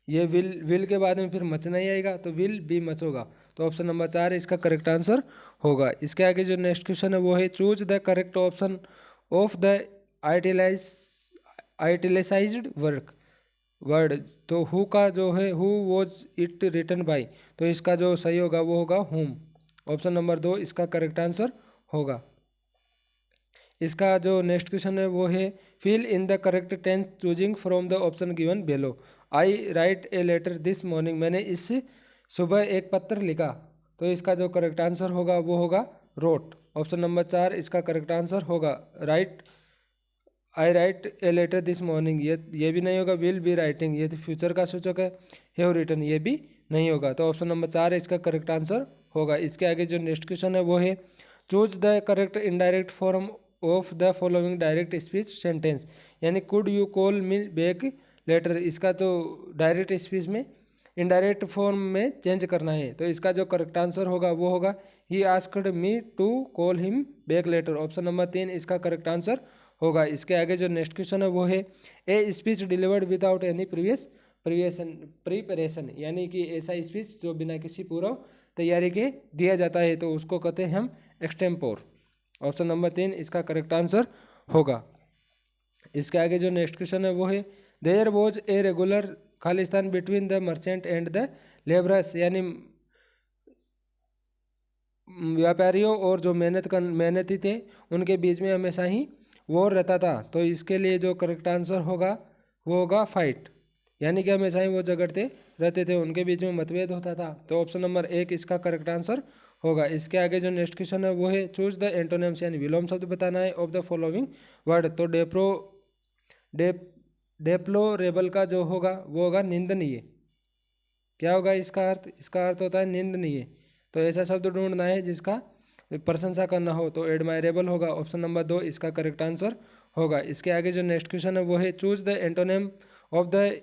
ये विल के बाद में फिर मच नहीं आएगा, तो विल बी मच होगा। तो ऑप्शन नंबर 4 इसका करेक्ट आंसर होगा। इसके आगे जो नेक्स्ट क्वेश्चन है वो है choose the correct option of the italicized word. तो हु का जो है who was it written by, तो इसका जो सही होगा वो होगा हुम। ऑप्शन नंबर 2 इसका करेक्ट आंसर होगा। इसका जो नेक्स्ट क्वेश्चन है वो है fill in the correct tense choosing from the option given below. I write a letter this morning, मैंने इस सुबह एक पत्र लिखा। तो इसका जो करेक्ट आंसर होगा वो होगा रोट। ऑप्शन नंबर 4 इसका करेक्ट आंसर होगा write. I write a letter this morning, ये भी नहीं होगा। विल बी राइटिंग, ये तो फ्यूचर का सूचक है। हैव रिटन, ये भी नहीं होगा। तो ऑप्शन नंबर 4 इसका करेक्ट आंसर होगा। इसके आगे जो नेक्स्ट क्वेश्चन है वो है choose the correct indirect form of the following direct speech sentence, यानी could you call me back later, इसका तो डायरेक्ट स्पीच में इनडायरेक्ट फॉर्म में चेंज करना है। तो इसका जो करेक्ट आंसर होगा वो होगा he asked me to call him back later. Option number 3 इसका करेक्ट आंसर होगा। इसके आगे जो नेक्स्ट क्वेश्चन है वो है a speech delivered without any preparation, यानी कि ऐसा स्पीच जो बिना किसी पूर्व तैयारी के दिया जाता है, तो उसको कहते हैं हम एक्सटेम्पोर। ऑप्शन नंबर 3 इसका करेक्ट आंसर होगा। इसके आगे जो नेक्स्ट क्वेश्चन है वो है there was a regular Khalistan between the merchant and the labourers, यानी व्यापारियों और जो मेहनती थे उनके बीच में हमेशा ही वॉर रहता था। तो इसके लिए जो करेक्ट आंसर होगा वो होगा फाइट, यानी कि हमेशा ही वो झगड़ते रहते थे, उनके बीच में मतभेद होता था। तो ऑप्शन नंबर 1 इसका करेक्ट आंसर होगा। इसके आगे जो नेक्स्ट क्वेश्चन है वो है चूज द एंटोनिम्स, यानी विलोम शब्द बताना है ऑफ द फॉलोइंग वर्ड। तो डेप्लोरेबल का जो होगा वो होगा निंदनीय। क्या होगा इसका अर्थ? इसका अर्थ होता है निंदनीय। तो ऐसा शब्द ढूंढना है जिसका प्रशंसा करना हो, तो एडमायरेबल होगा। ऑप्शन नंबर 2 इसका करेक्ट आंसर होगा। इसके आगे जो नेक्स्ट क्वेश्चन है वो है choose the antonym of the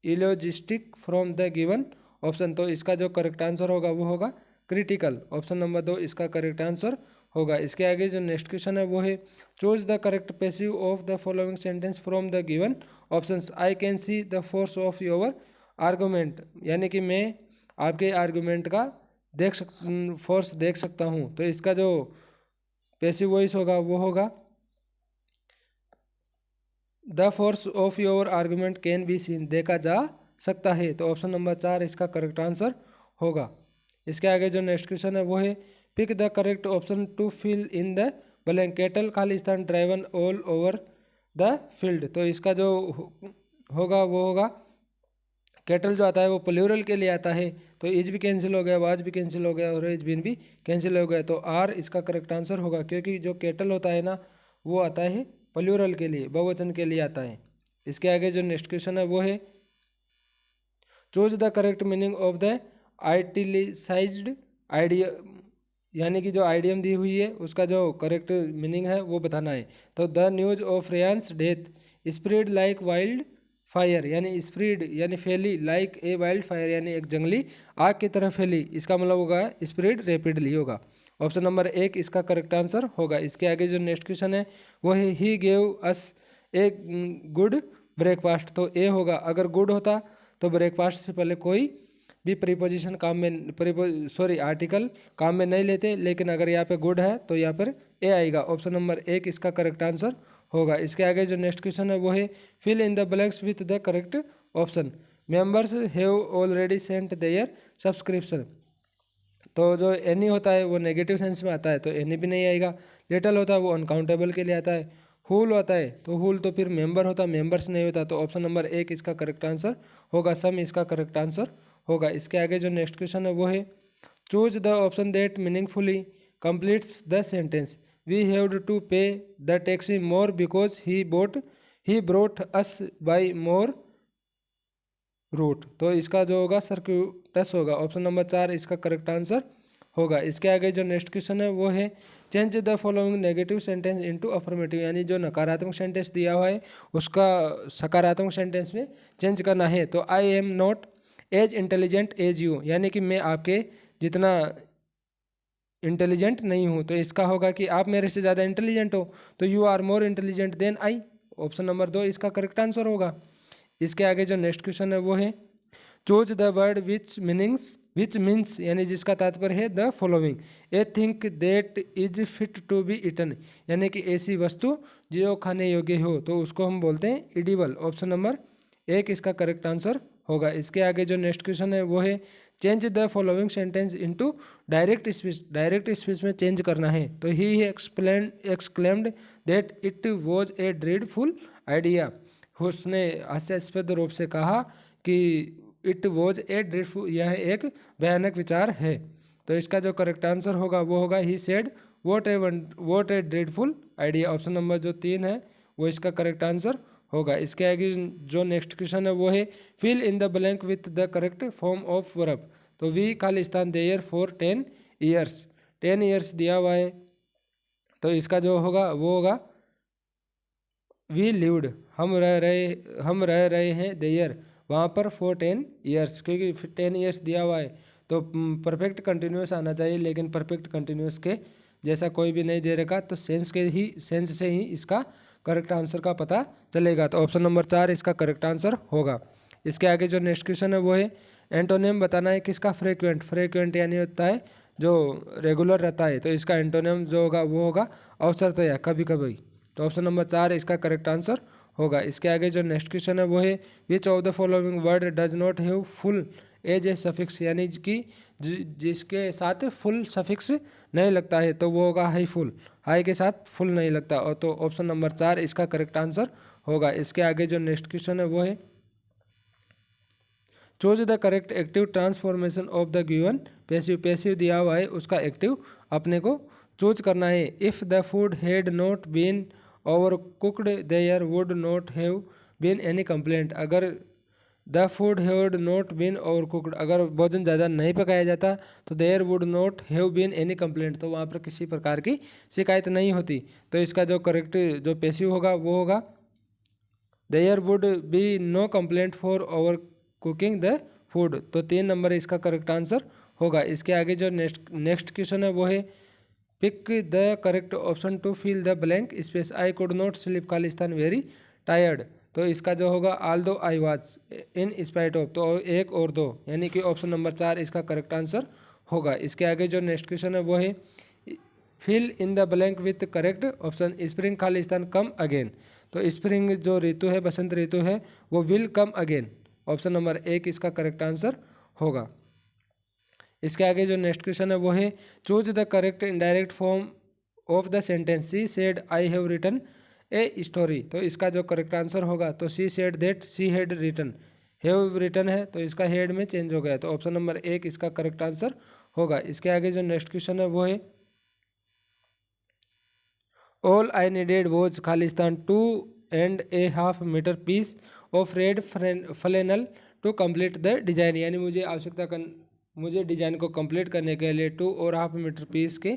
eulogistic from the given option. तो इसका जो करेक्ट आंसर होगा वो होगा क्रिटिकल। ऑप्शन नंबर 2 इसका करेक्ट आंसर होगा। इसके आगे जो नेक्स्ट क्वेश्चन है वो है choose the correct passive of the following sentence from the given options. I can see the force of your argument, यानी कि मैं आपके आर्गूमेंट का फोर्स देख सकता हूँ। तो इसका जो पैसिव वॉइस होगा वो होगा the force of your argument can be seen, देखा जा सकता है। तो ऑप्शन नंबर 4 इसका करेक्ट आंसर होगा। इसके आगे जो नेक्स्ट क्वेश्चन है वो है pick the correct option to fill in the blank. Cattle Khalistan driven all over the field. तो इसका जो होगा वो होगा कैटल जो आता है वो प्लूरल के लिए आता है, तो इज भी कैंसिल हो गया, वाज भी कैंसिल हो गया और इज बिन भी कैंसिल हो गया। तो आर इसका करेक्ट आंसर होगा, क्योंकि जो कैटल होता है ना वो आता है प्लूरल के लिए, बहुवचन के लिए आता है। इसके आगे जो नेक्स्ट क्वेश्चन है वो है choose the correct meaning of the italicized idea, यानी कि जो आइडियम दी हुई है उसका जो करेक्ट मीनिंग है वो बताना है। तो the news of Reyansh death spread like wild fire, यानी स्प्रेड यानी फैली, लाइक ए वाइल्ड फायर यानी एक जंगली आग की तरह फैली, इसका मतलब होगा स्प्रेड रैपिडली होगा। ऑप्शन नंबर 1 इसका करेक्ट आंसर होगा। इसके आगे जो नेक्स्ट क्वेश्चन है वो है he gave us a good breakfast. तो ए होगा, अगर गुड होता तो ब्रेकफास्ट से पहले कोई भी प्रीपोजिशन काम में आर्टिकल काम में नहीं लेते, लेकिन अगर यहाँ पे गुड है तो यहाँ पर ए आएगा। ऑप्शन नंबर 1 इसका करेक्ट आंसर होगा। इसके आगे जो नेक्स्ट क्वेश्चन है वो है fill in the blanks with the correct option. Members have already sent their subscription. तो जो एनी होता है वो नेगेटिव सेंस में आता है, तो एनी भी नहीं आएगा। लिटल होता है वो अनकाउंटेबल के लिए आता है। हुल होता है तो हुल तो फिर मेंबर होता, मेंबर्स नहीं होता। तो ऑप्शन नंबर 1 इसका करेक्ट आंसर होगा। सम इसका करेक्ट आंसर होगा। इसके आगे जो नेक्स्ट क्वेश्चन है वो है choose the option that meaningfully completes the sentence. We have to pay the taxi more because he brought us by more route. तो इसका जो होगा सर्क्यूटस होगा। ऑप्शन नंबर 4 इसका करेक्ट आंसर होगा। इसके आगे जो नेक्स्ट क्वेश्चन है वो है change the following negative sentence into affirmative, यानी जो नकारात्मक सेंटेंस दिया हुआ है उसका सकारात्मक सेंटेंस में चेंज करना है। तो I am not as intelligent as you, यानी कि मैं आपके जितना इंटेलिजेंट नहीं हूँ। तो इसका होगा कि आप मेरे से ज़्यादा इंटेलिजेंट हो, तो you are more intelligent than I. Option number 2 इसका करेक्ट आंसर होगा। इसके आगे जो नेक्स्ट क्वेश्चन है वो है choose the word which means, यानी जिसका तात्पर्य है the following. A thing that is fit to be eaten, यानी कि ऐसी वस्तु जो खाने योग्य हो, तो उसको हम बोलते हैं इडिबल। ऑप्शन नंबर 1 इसका करेक्ट आंसर होगा। इसके आगे जो नेक्स्ट क्वेश्चन है वो है change the following sentence into direct speech. Direct speech में चेंज करना है। तो he exclaimed that it was a dreadful idea. उसने हास्यास्पद रूप से कहा कि इट वॉज ए ड्रीडफुल, यह एक भयानक विचार है। तो इसका जो करेक्ट आंसर होगा वो होगा he said what a dreadful idea. Option number जो 3 है वो इसका करेक्ट आंसर होगा। इसके आगे जो नेक्स्ट क्वेश्चन है वो है fill in the blank with the correct form of verb. तो वी खाली स्थान देयर फॉर 10 ईयर्स। 10 ईयर्स दिया हुआ है, तो इसका जो होगा वो होगा वी लिव्ड, हम रह रहे हैं देयर वहाँ पर फॉर 10 ईयर्स, क्योंकि 10 ईयर्स दिया हुआ है तो परफेक्ट कंटिन्यूस आना चाहिए, लेकिन परफेक्ट कंटिन्यूस के जैसा कोई भी नहीं दे रखा, तो सेंस से ही इसका करेक्ट आंसर का पता चलेगा। तो ऑप्शन नंबर 4 इसका करेक्ट आंसर होगा। इसके आगे जो नेक्स्ट क्वेश्चन है वो है एंटोनिम बताना है किसका फ्रेक्वेंट यानी होता है जो रेगुलर रहता है, तो इसका एंटोनिम जो होगा वो होगा अवसरतया, कभी कभी। तो ऑप्शन नंबर 4 इसका करेक्ट आंसर होगा। इसके आगे जो नेक्स्ट क्वेश्चन है वो है which of the following word does not have full as a suffix, यानी कि जिसके साथ फुल सफिक्स नहीं लगता है, तो वो होगा हाई फुल। हाई के साथ फुल नहीं लगता, और तो ऑप्शन नंबर 4 इसका करेक्ट आंसर होगा। इसके आगे जो नेक्स्ट क्वेश्चन है वो है choose the correct active transformation of the given passive. Passive दिया हुआ है, उसका एक्टिव अपने को चूज करना है। If the food had not been over cooked there would not have been any complaint. अगर the food had not been over cooked, अगर भोजन ज़्यादा नहीं पकाया जाता तो there would not have been any complaint, तो वहाँ पर किसी प्रकार की शिकायत नहीं होती। तो इसका जो करेक्ट जो पैसिव होगा वो होगा there would be no complaint for over cooking the food. तो 3 नंबर इसका करेक्ट आंसर होगा। इसके आगे जो नेक्स्ट क्वेश्चन है वो है pick the correct option to fill the blank space. I could not sleep Khalistan very tired, तो इसका जो होगा although I was in spite of, तो 1 और 2, यानी कि ऑप्शन नंबर 4 इसका करेक्ट आंसर होगा। इसके आगे जो नेक्स्ट क्वेश्चन है वो है fill in the blank with correct option spring Khalistan come again. तो स्प्रिंग जो ऋतु है, बसंत ऋतु है, वो will come again. Option number 1 इसका करेक्ट आंसर होगा। इसके आगे जो नेक्स्ट क्वेश्चन है वो है choose the correct indirect form of the sentence she said I have written a story. तो इसका जो करेक्ट आंसर होगा, तो she said that she had written, have written है तो इसका हेड में चेंज हो गया, तो ऑप्शन नंबर 1 इसका करेक्ट आंसर होगा। इसके आगे जो नेक्स्ट क्वेश्चन है वो है ऑल आई नीडेड वॉज खालिस्तान 2.5 metre piece of red flannel to complete the design, यानी मुझे डिजाइन को कंप्लीट करने के लिए 2.5 मीटर पीस के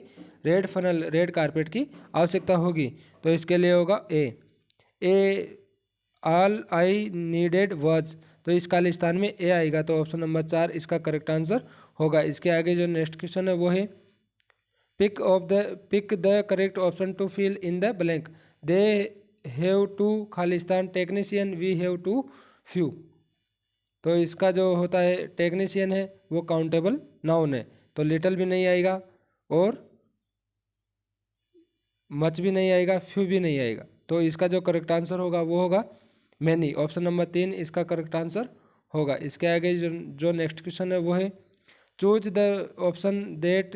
रेड कारपेट की आवश्यकता होगी। तो इसके लिए होगा a all I needed was, तो इस खालिस्तान में ए आएगा, तो ऑप्शन नंबर 4 इसका करेक्ट आंसर होगा। इसके आगे जो नेक्स्ट क्वेश्चन है वो है pick the correct option to fill in the blank. They have too Khalistan technician, we have too few. तो इसका जो होता है टेक्नीशियन है वो काउंटेबल नाउन है, तो लिटिल भी नहीं आएगा और मच भी नहीं आएगा, फ्यू भी नहीं आएगा। तो इसका जो करेक्ट आंसर होगा वो होगा मैनी। ऑप्शन नंबर 3 इसका करेक्ट आंसर होगा। इसके आगे जो नेक्स्ट क्वेश्चन है वो है choose the option that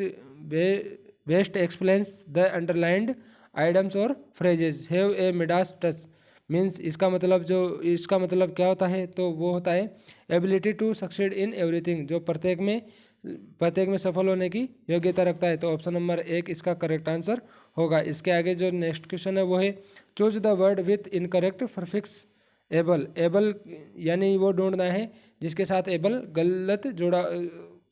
best explains the underlined items और phrases have a Midas touch. Means इसका मतलब क्या होता है, तो वो होता है ability to succeed in everything, जो प्रत्येक में सफल होने की योग्यता रखता है। तो ऑप्शन नंबर 1 इसका करेक्ट आंसर होगा। इसके आगे जो नेक्स्ट क्वेश्चन है वो है choose the word with incorrect prefix able, यानी वो ढूंढना है जिसके साथ एबल गलत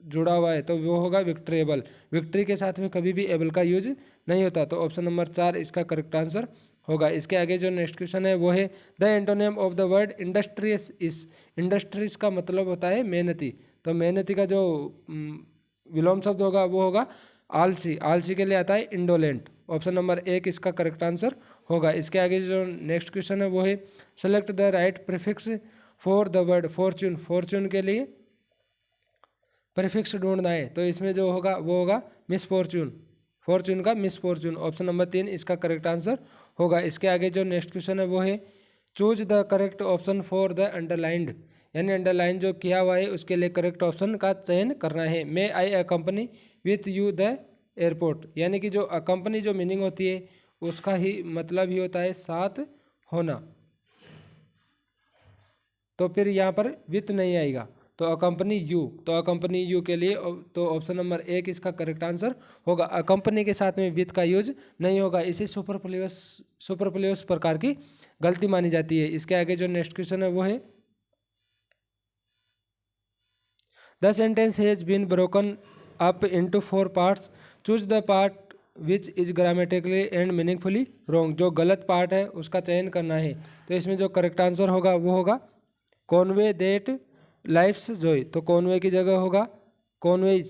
जुड़ा हुआ है, तो वो होगा विक्ट्रेबल। विक्ट्री के साथ में कभी भी एबल का यूज नहीं होता, तो ऑप्शन नंबर 4 इसका करेक्ट आंसर होगा। इसके आगे जो नेक्स्ट क्वेश्चन है वो है the antonym of the word industrious इस। इंडस्ट्रीज का मतलब होता है मेहनती, तो मेहनती का जो विलोम शब्द होगा वो होगा आलसी। आलसी के लिए आता है इंडोलेंट। ऑप्शन नंबर 1 इसका करेक्ट आंसर होगा। इसके आगे जो नेक्स्ट क्वेश्चन है वो है select the right prefix for the word Fortune. Fortune के लिए प्रीफिक्स ढूंढना है, तो इसमें जो होगा वो होगा मिस फॉर्च्यून। फॉर्च्यून का मिस फॉर्च्यून। ऑप्शन नंबर 3 इसका करेक्ट आंसर होगा। इसके आगे जो नेक्स्ट क्वेश्चन है वो है choose the correct option for the underlined, यानी अंडरलाइन जो किया हुआ है उसके लिए करेक्ट ऑप्शन का चयन करना है। May I accompany with you the airport, यानी कि जो अकम्पनी जो मीनिंग होती है उसका ही मतलब ही होता है साथ होना, तो फिर यहाँ पर विथ नहीं आएगा, तो अकम्पनी यू, तो अकम्पनी यू के लिए तो ऑप्शन नंबर 1 इसका करेक्ट आंसर होगा। अकम्पनी के साथ में विथ का यूज नहीं होगा, इसे सुपरफ्लुअस प्रकार की गलती मानी जाती है। इसके आगे जो नेक्स्ट क्वेश्चन है वो है the sentence has been broken up into 4 parts, choose the part which is grammatically and meaningfully wrong. जो गलत पार्ट है उसका चयन करना है, तो इसमें जो करेक्ट आंसर होगा वो होगा कॉन्वे दैट लाइफ्स जॉय। तो कॉन्वे की जगह होगा कॉन्वेज,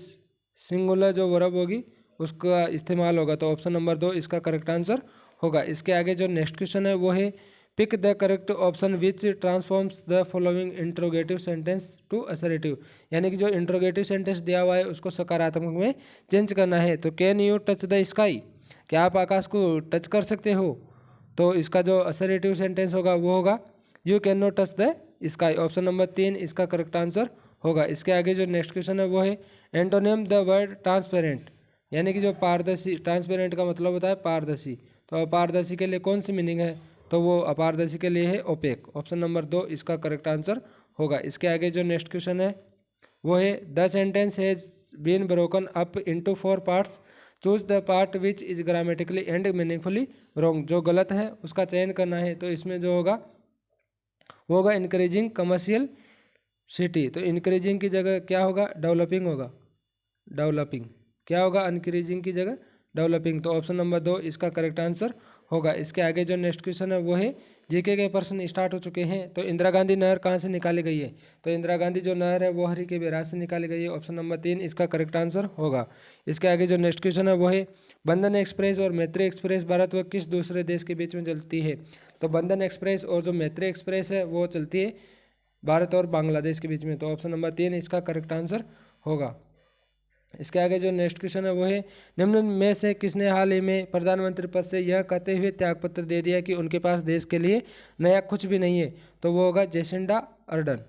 सिंगुलर जो वर्ब होगी उसका इस्तेमाल होगा, तो ऑप्शन नंबर 2 इसका करेक्ट आंसर होगा। इसके आगे जो नेक्स्ट क्वेश्चन है वो है pick the correct option which transforms the following interrogative sentence to assertive, यानी कि जो इंट्रोगेटिव सेंटेंस दिया हुआ है उसको सकारात्मक में चेंज करना है। तो can you touch the sky, क्या आप आकाश को टच कर सकते हो, तो इसका जो असर्टिव सेंटेंस होगा वो होगा you can not touch the sky. Option number 3 इसका करेक्ट आंसर होगा। इसके आगे जो नेक्स्ट क्वेश्चन है वो है एंटोनिम द वर्ड ट्रांसपेरेंट, यानी कि जो पारदर्शी, ट्रांसपेरेंट का मतलब होता है पारदर्शी, तो अपारदर्शी के लिए कौन सी मीनिंग है, तो वो अपारदर्शी के लिए है ओपेक। ऑप्शन नंबर 2 इसका करेक्ट आंसर होगा। इसके आगे जो नेक्स्ट क्वेश्चन है वो है the sentence has been broken up into 4 parts, choose the part which is grammatically and meaningfully wrong. जो गलत है उसका चयन करना है, तो इसमें जो होगा वो होगा इंक्रीजिंग कमर्शियल सिटी, तो इंक्रीजिंग की जगह क्या होगा डेवलपिंग होगा, डेवलपिंग क्या होगा इंक्रीजिंग की जगह डेवलपिंग, तो ऑप्शन नंबर 2 इसका करेक्ट आंसर होगा। इसके आगे जो नेक्स्ट क्वेश्चन है वो है जीके के प्रश्न स्टार्ट हो चुके हैं। तो इंदिरा गांधी नहर कहाँ से निकाली गई है, तो इंदिरा गांधी जो नहर है वो हरी के बैराज से निकाली गई है। ऑप्शन नंबर 3 इसका करेक्ट आंसर होगा। इसके आगे जो नेक्स्ट क्वेश्चन है वो है बंधन एक्सप्रेस और मैत्री एक्सप्रेस भारत व किस दूसरे देश के बीच में चलती है, तो बंधन एक्सप्रेस और जो मैत्री एक्सप्रेस है वो चलती है भारत और बांग्लादेश के बीच में, तो ऑप्शन नंबर 3 इसका करेक्ट आंसर होगा। इसके आगे जो नेक्स्ट क्वेश्चन है वो है निम्न में से किसने हाल ही में प्रधानमंत्री पद से यह कहते हुए त्यागपत्र दे दिया कि उनके पास देश के लिए नया कुछ भी नहीं है, तो वो होगा जेसिंडा अर्डन।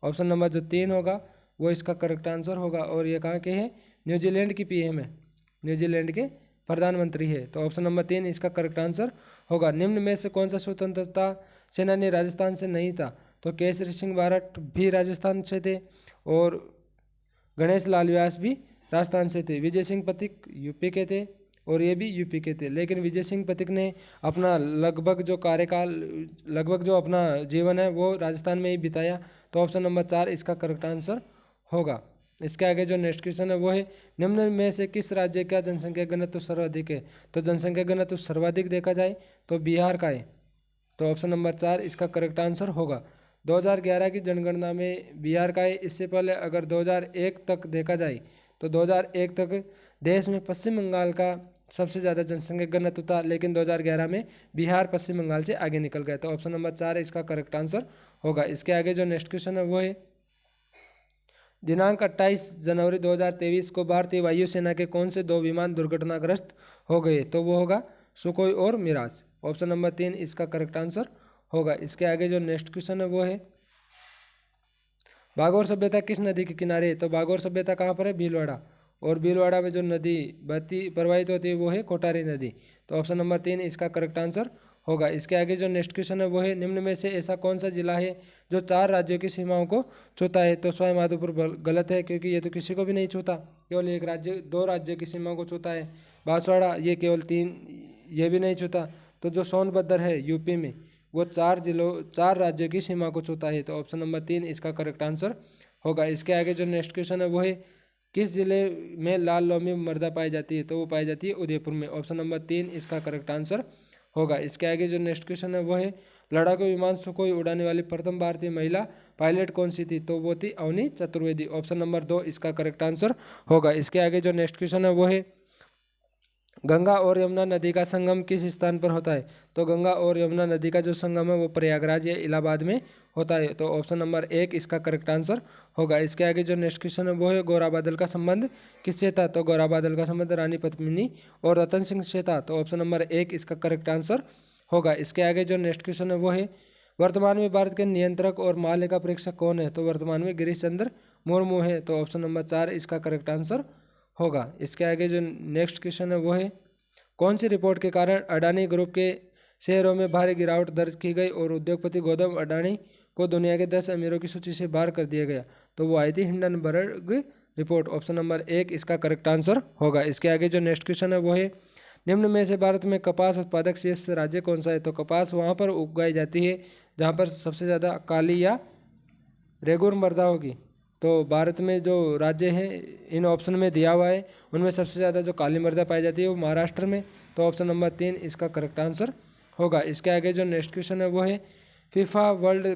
ऑप्शन नंबर जो 3 होगा वो इसका करेक्ट आंसर होगा, और ये कहाँ के हैं, न्यूजीलैंड की पीएम है, न्यूजीलैंड के प्रधानमंत्री है, तो ऑप्शन नंबर 3 इसका करेक्ट आंसर होगा। निम्न में से कौन सा स्वतंत्रता सेनानी राजस्थान से नहीं था, तो केसरी सिंह बारट भी राजस्थान से थे और गणेश लाल व्यास भी राजस्थान से थे। विजय सिंह पथिक यूपी के थे और ये भी यूपी के थे, लेकिन विजय सिंह पथिक ने अपना लगभग जो कार्यकाल, लगभग जो अपना जीवन है वो राजस्थान में ही बिताया, तो ऑप्शन नंबर 4 इसका करेक्ट आंसर होगा। इसके आगे जो नेक्स्ट क्वेश्चन है वो है निम्न में से किस राज्य का जनसंख्या घनत्व सर्वाधिक है, तो जनसंख्या घनत्व सर्वाधिक देखा जाए तो बिहार का है, तो ऑप्शन नंबर 4 इसका करेक्ट आंसर होगा। 2011 की जनगणना में बिहार का है। इससे पहले अगर 2001 तक देखा जाए तो 2001 तक देश में पश्चिम बंगाल का सबसे ज़्यादा जनसंख्या घनत्व था, लेकिन 2011 में बिहार पश्चिम बंगाल से आगे निकल गया, तो ऑप्शन नंबर 4 इसका करेक्ट आंसर होगा। इसके आगे जो नेक्स्ट क्वेश्चन है वो है दिनांक 28 जनवरी 2023 को भारतीय वायुसेना के कौन से 2 विमान दुर्घटनाग्रस्त हो गए, तो वो होगा सुखोई और मिराज। ऑप्शन नंबर 3 इसका करेक्ट आंसर होगा। इसके आगे जो नेक्स्ट क्वेश्चन है वो है बागोर सभ्यता किस नदी के किनारे है, तो बागोर सभ्यता कहाँ पर है, भीलवाड़ा, और भीलवाड़ा में जो नदी बहती प्रवाहित होती है वो है कोटारी नदी, तो ऑप्शन नंबर 3 इसका करेक्ट आंसर होगा। इसके आगे जो नेक्स्ट क्वेश्चन है वो है निम्न में से ऐसा कौन सा जिला है जो 4 राज्यों की सीमाओं को छूता है, तो सवाई माधोपुर गलत है क्योंकि ये तो किसी को भी नहीं छूता, केवल एक राज्य 2 राज्यों की सीमाओं को छूता है। बांसवाड़ा ये केवल 3, ये भी नहीं छूता। तो जो सोनभद्र है यूपी में वो 4 राज्यों की सीमा को छूता है, तो ऑप्शन नंबर 3 इसका करेक्ट आंसर होगा। इसके आगे जो नेक्स्ट क्वेश्चन है वो है किस जिले में लाल लोमी मृदा पाई जाती है, तो वो पाई जाती है उदयपुर में, ऑप्शन नंबर 3 इसका करेक्ट आंसर होगा। इसके आगे जो नेक्स्ट क्वेश्चन है वो है लड़ाकू विमान सुखोई उड़ाने वाली प्रथम भारतीय महिला पायलट कौन सी थी? तो वो थी अवनी चतुर्वेदी। ऑप्शन नंबर 2 इसका करेक्ट आंसर होगा। इसके आगे जो नेक्स्ट क्वेश्चन है वो है गंगा और यमुना नदी का संगम किस स्थान पर होता है? तो गंगा और यमुना नदी का जो संगम है वो प्रयागराज या इलाहाबाद में होता है। तो ऑप्शन नंबर 1 इसका करेक्ट आंसर होगा। इसके आगे जो नेक्स्ट क्वेश्चन है वो है गौरा बादल का संबंध किससे था? तो गौरा बादल का संबंध रानी पद्मिनी और रतन सिंह से था। तो ऑप्शन नंबर 1 इसका करेक्ट आंसर होगा। इसके आगे जो नेक्स्ट क्वेश्चन है वो है वर्तमान में भारत के नियंत्रक और महालेखा परीक्षक कौन है? तो वर्तमान में गिरीश चंद्र मुर्मू है। तो ऑप्शन नंबर 4 इसका करेक्ट आंसर होगा। इसके आगे जो नेक्स्ट क्वेश्चन है वो है कौन सी रिपोर्ट के कारण अडानी ग्रुप के शेयरों में भारी गिरावट दर्ज की गई और उद्योगपति गौतम अडानी को दुनिया के 10 अमीरों की सूची से बाहर कर दिया गया? तो वो आई थी हिंडनबर्ग रिपोर्ट। ऑप्शन नंबर 1 इसका करेक्ट आंसर होगा। इसके आगे जो नेक्स्ट क्वेश्चन है वो है निम्न में से भारत में कपास उत्पादक शीर्ष राज्य कौन सा है? तो कपास वहाँ पर उगाई जाती है जहाँ पर सबसे ज़्यादा काली या रेगुर मृदा होगी। तो भारत में जो राज्य हैं इन ऑप्शन में दिया हुआ है उनमें सबसे ज़्यादा जो काली मृदा पाई जाती है वो महाराष्ट्र में। तो ऑप्शन नंबर 3 इसका करेक्ट आंसर होगा। इसके आगे जो नेक्स्ट क्वेश्चन है वो है फीफा वर्ल्ड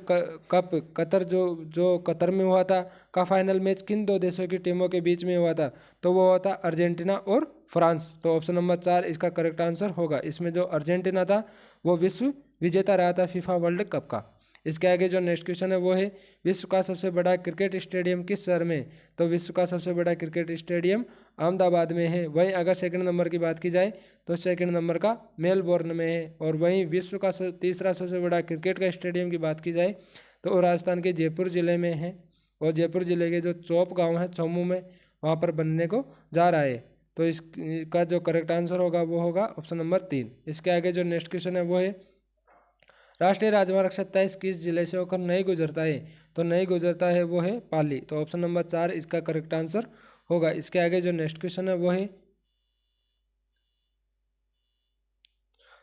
कप कतर जो कतर में हुआ था का फाइनल मैच किन 2 देशों की टीमों के बीच में हुआ था? तो वो हुआ था अर्जेंटीना और फ्रांस। तो ऑप्शन नंबर 4 इसका करेक्ट आंसर होगा। इसमें जो अर्जेंटीना था वो विश्व विजेता रहा था फीफा वर्ल्ड कप का। इसके आगे जो नेक्स्ट क्वेश्चन है वो है विश्व का सबसे बड़ा क्रिकेट स्टेडियम किस शहर में? तो विश्व का सबसे बड़ा क्रिकेट स्टेडियम अहमदाबाद में है। वहीं अगर सेकंड नंबर की बात की जाए तो सेकंड नंबर का मेलबोर्न में है। और वहीं विश्व का तीसरा सबसे बड़ा क्रिकेट का स्टेडियम की बात की जाए तो राजस्थान के जयपुर जिले में है। और जयपुर जिले के जो चौप गाँव है चौमू में वहाँ पर बनने को जा रहा है। तो इसका जो करेक्ट आंसर होगा वो होगा ऑप्शन नंबर 3। इसके आगे जो नेक्स्ट क्वेश्चन है वो है राष्ट्रीय राजमार्ग 27 किस जिले से होकर नहीं गुजरता है? तो नहीं गुजरता है वो है पाली। तो ऑप्शन नंबर 4 इसका करेक्ट आंसर होगा। इसके आगे जो नेक्स्ट क्वेश्चन है वो है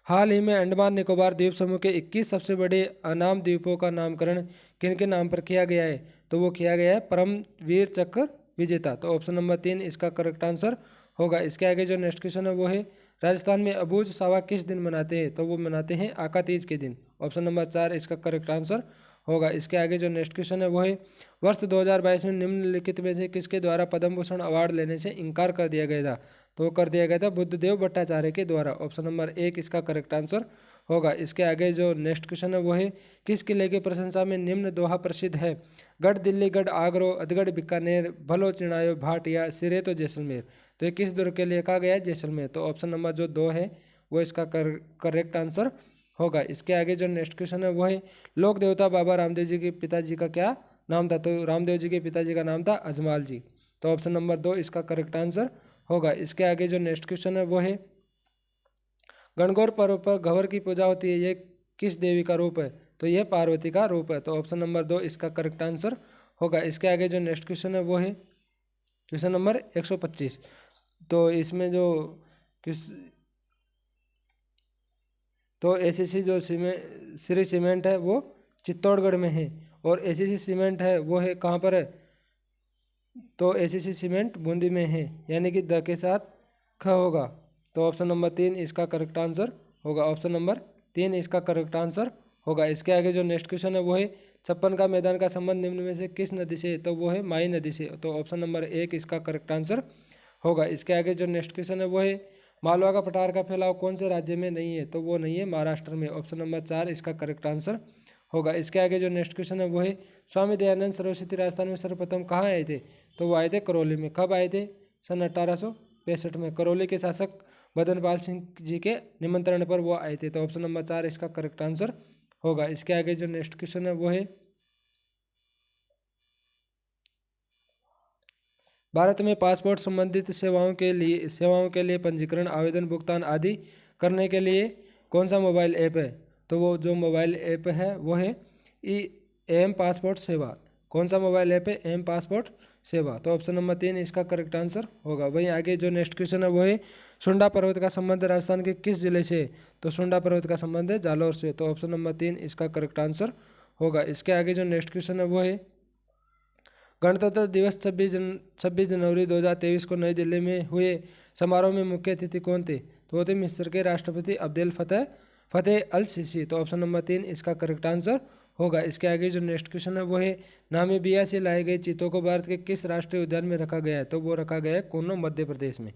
हाल ही में अंडमान निकोबार द्वीप समूह के 21 सबसे बड़े अनाम द्वीपों का नामकरण किन के नाम पर किया गया है? तो वो किया गया है परमवीर चक्र विजेता। तो ऑप्शन नंबर 3 इसका करेक्ट आंसर होगा। इसके आगे जो नेक्स्ट क्वेश्चन है वो है राजस्थान में अबूझ सावा किस दिन मनाते हैं? तो वो मनाते हैं आका तीज के दिन। ऑप्शन नंबर 4 इसका करेक्ट आंसर होगा। इसके आगे जो नेक्स्ट क्वेश्चन है वो है वर्ष 2022 में निम्नलिखित में से किसके द्वारा पद्म भूषण अवार्ड लेने से इनकार कर दिया गया था? तो कर दिया गया था बुद्धदेव भट्टाचार्य के द्वारा। ऑप्शन नंबर 1 इसका करेक्ट आंसर होगा। इसके आगे जो नेक्स्ट क्वेश्चन है वो है किस किले की प्रशंसा में निम्न दोहा प्रसिद्ध है? गढ़ दिल्ली, गढ़ आगरो, अजगढ़ बीकानेर, भलो चिनायो भाट या सिरे तो जैसलमेर। तो ये किस दुर्ग के लिए कहा गया है? जैसलमेर। तो ऑप्शन नंबर जो 2 है वो इसका करेक्ट आंसर होगा। इसके आगे जो नेक्स्ट क्वेश्चन है वो है लोक देवता बाबा रामदेव जी के पिताजी का क्या नाम था? तो रामदेव जी के पिताजी का नाम था अजमाल जी। तो ऑप्शन नंबर 2 इसका करेक्ट आंसर होगा। इसके आगे जो नेक्स्ट क्वेश्चन है वो है गणगौर पर्व पर गवर की पूजा होती है, ये किस देवी का रूप है? तो ये पार्वती का रूप है। तो ऑप्शन नंबर 2 इसका करेक्ट आंसर होगा। इसके आगे जो नेक्स्ट क्वेश्चन है वो है क्वेश्चन नंबर 125। तो इसमें जो तो एसीसी जो श्री सीमेंट है वो चित्तौड़गढ़ में है और एसीसी सीमेंट है वो है कहाँ पर है? तो एसीसी सीमेंट बूंदी में है, यानी कि द के साथ ख होगा। तो ऑप्शन नंबर 3 इसका करेक्ट आंसर होगा। ऑप्शन नंबर 3 इसका करेक्ट आंसर होगा। इसके आगे जो नेक्स्ट क्वेश्चन है वो है 56 का मैदान का संबंध निम्न में से किस नदी से? तो वो है माई नदी से। तो ऑप्शन नंबर 1 इसका करेक्ट आंसर होगा। इसके आगे जो नेक्स्ट क्वेश्चन है वो है मालवा का पठार का फैलाव कौन से राज्य में नहीं है? तो वो नहीं है महाराष्ट्र में। ऑप्शन नंबर 4 इसका करेक्ट आंसर होगा। इसके आगे जो नेक्स्ट क्वेश्चन है वो है स्वामी दयानंद सरस्वती राजस्थान में सर्वप्रथम कहाँ आए थे? तो वो आए थे करौली में। कब आए थे? सन 1865 में। करौली के शासक मदन पाल सिंह जी के निमंत्रण पर वो आए थे। तो ऑप्शन नंबर 4 इसका करेक्ट आंसर होगा। इसके आगे जो नेक्स्ट क्वेश्चन है वो है भारत में पासपोर्ट संबंधित सेवाओं के लिए पंजीकरण, आवेदन, भुगतान आदि करने के लिए कौन सा मोबाइल ऐप है? तो वो जो मोबाइल ऐप है वो है एम पासपोर्ट सेवा। कौन सा मोबाइल ऐप है? एम पासपोर्ट सेवा। तो ऑप्शन नंबर 3 इसका करेक्ट आंसर होगा। वहीं आगे जो नेक्स्ट क्वेश्चन है वो है सुंडा पर्वत का संबंध राजस्थान के किस जिले से? तो सुंडा पर्वत का संबंध है जालौर से। तो ऑप्शन नंबर 3 इसका करेक्ट आंसर होगा। इसके आगे जो नेक्स्ट क्वेश्चन है वो है गणतंत्र दिवस 26 जनवरी 2023 को नई दिल्ली में हुए समारोह में मुख्य अतिथि कौन थे? तो वो थे मिस्र के राष्ट्रपति अब्देल फतेह फतेह अल सीसी। तो ऑप्शन नंबर 3 इसका करेक्ट आंसर होगा। इसके आगे जो नेक्स्ट क्वेश्चन है वो है नामीबिया से लाए गए चीतों को भारत के किस राष्ट्रीय उद्यान में रखा गया है? तो वो रखा गया है कूनो मध्य प्रदेश में।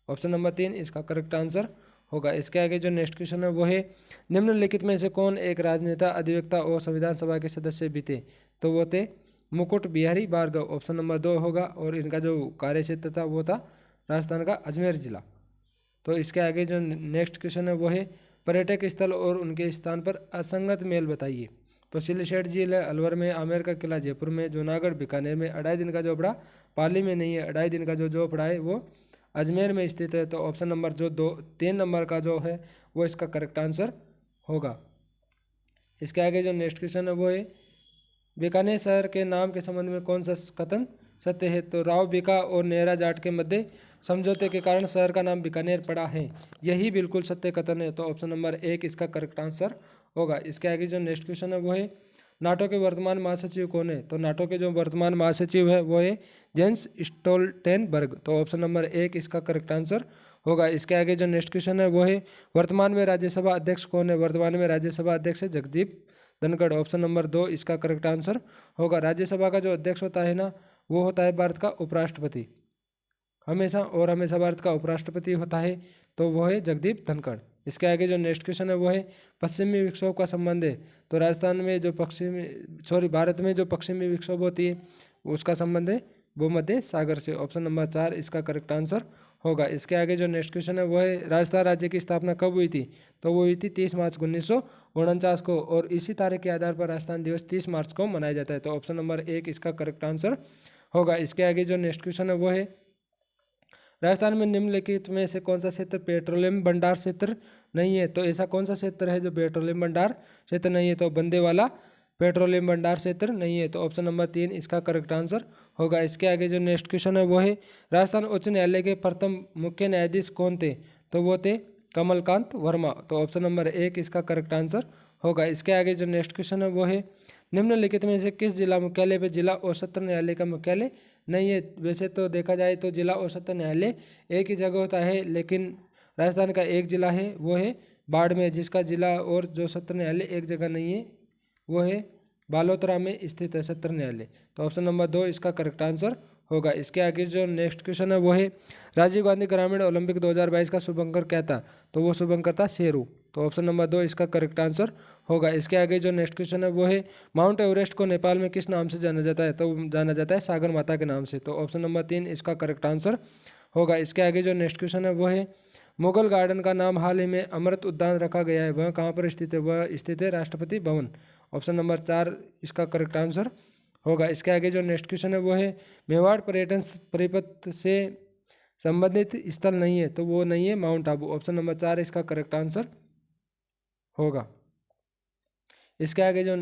ऑप्शन नंबर 3 इसका करेक्ट आंसर होगा। इसके आगे जो नेक्स्ट क्वेश्चन है वो है निम्नलिखित में से कौन एक राजनेता, अधिवक्ता और संविधान सभा के सदस्य भी थे? तो वो थे मुकुट बिहारी भार्गव। ऑप्शन नंबर 2 होगा और इनका जो कार्य क्षेत्र था वो था राजस्थान का अजमेर जिला। तो इसके आगे जो नेक्स्ट क्वेश्चन है वो है पर्यटक स्थल और उनके स्थान पर असंगत मेल बताइए। तो सिलशेट झील है अलवर में, आमेर का किला जयपुर में, जूनागढ़ बीकानेर में, 2.5 दिन का जोपड़ा पाली में नहीं है, 2.5 दिन का जो जोपड़ा है वो अजमेर में स्थित है। तो ऑप्शन नंबर जो 3 नंबर का जो है वो इसका करेक्ट आंसर होगा। इसके आगे जो नेक्स्ट क्वेश्चन है वो है बीकानेर शहर के नाम के संबंध में कौन सा कथन सत्य है? तो राव बीका और नेहरा जाट के मध्य समझौते के कारण शहर का नाम बीकानेर पड़ा है, यही बिल्कुल सत्य कथन है। तो ऑप्शन नंबर 1 इसका करेक्ट आंसर होगा। इसके आगे जो नेक्स्ट क्वेश्चन है वो है नाटो के वर्तमान महासचिव कौन है? तो नाटो के जो वर्तमान महासचिव है वो है जेंस स्टोल्टेनबर्ग। तो ऑप्शन नंबर 1 इसका करेक्ट आंसर होगा। इसके आगे जो नेक्स्ट क्वेश्चन है वो है वर्तमान में राज्यसभा अध्यक्ष कौन है? वर्तमान में राज्यसभा अध्यक्ष है जगदीप धनखड़। ऑप्शन नंबर 2 इसका करेक्ट आंसर होगा। राज्यसभा का जो अध्यक्ष होता है ना वो होता है भारत का उपराष्ट्रपति, हमेशा और हमेशा भारत का उपराष्ट्रपति होता है, तो वो है जगदीप धनखड़। इसके आगे जो नेक्स्ट क्वेश्चन है वो है पश्चिमी विक्षोभ का संबंध है। तो राजस्थान में जो भारत में जो पश्चिमी विक्षोभ होती है उसका संबंध है भूमध्य सागर से। ऑप्शन नंबर 4 इसका करेक्ट आंसर होगा। इसके आगे जो नेक्स्ट क्वेश्चन है वो है राजस्थान राज्य की स्थापना कब हुई थी? तो वो हुई थी 30 मार्च 1949 को और इसी तारीख के आधार पर राजस्थान दिवस 30 मार्च को मनाया जाता है। तो ऑप्शन नंबर 1 इसका करेक्ट आंसर होगा। इसके आगे जो नेक्स्ट क्वेश्चन है वो है राजस्थान में निम्नलिखित में से कौन सा क्षेत्र पेट्रोलियम भंडार क्षेत्र नहीं है? तो ऐसा कौन सा क्षेत्र है जो पेट्रोलियम भंडार क्षेत्र नहीं है? तो बंदेवाला पेट्रोलियम भंडार क्षेत्र नहीं है। तो ऑप्शन नंबर 3 इसका करेक्ट आंसर होगा। इसके आगे जो नेक्स्ट क्वेश्चन है वो है राजस्थान उच्च न्यायालय के प्रथम मुख्य न्यायाधीश कौन थे? तो वो थे कमलकांत वर्मा। तो ऑप्शन नंबर 1 इसका करेक्ट आंसर होगा। इसके आगे जो नेक्स्ट क्वेश्चन है वो है निम्नलिखित में से किस जिला मुख्यालय पर जिला और सत्र न्यायालय का मुख्यालय नहीं है? वैसे तो देखा जाए तो जिला और सत्र न्यायालय एक ही जगह होता है, लेकिन राजस्थान का एक जिला है वो है बाड़मेर, जिसका जिला और जो सत्र न्यायालय एक जगह नहीं है वो है बालोतरा में स्थित है सत्र न्यायालय। तो ऑप्शन नंबर 2 इसका करेक्ट आंसर होगा। इसके आगे जो नेक्स्ट क्वेश्चन है वो है राजीव गांधी ग्रामीण ओलंपिक 2022 का शुभंकर क्या था? तो वो शुभंकर था शेरू। तो ऑप्शन नंबर 2 इसका करेक्ट आंसर होगा। इसके आगे जो नेक्स्ट क्वेश्चन है वो है माउंट एवरेस्ट को नेपाल में किस नाम से जाना जाता है? तो जाना जाता है सागर माता के नाम से। तो ऑप्शन नंबर 3 इसका करेक्ट आंसर होगा। इसके आगे जो नेक्स्ट क्वेश्चन है वो है मुगल गार्डन का नाम हाल ही में अमृत उद्यान रखा गया है, वह कहाँ पर स्थित है? वह स्थित है राष्ट्रपति भवन। ऑप्शन नंबर 4 इसका करेक्ट आंसर होगा। इसके आगे जो नेक्स्ट क्वेश्चन है वो है मेवाड़ पर्यटन परिपथ से संबंधित स्थल नहीं है, तो वो नहीं है माउंट आबू। ऑप्शन नंबर 4 इसका करेक्ट आंसर होगा। इसके आगे जो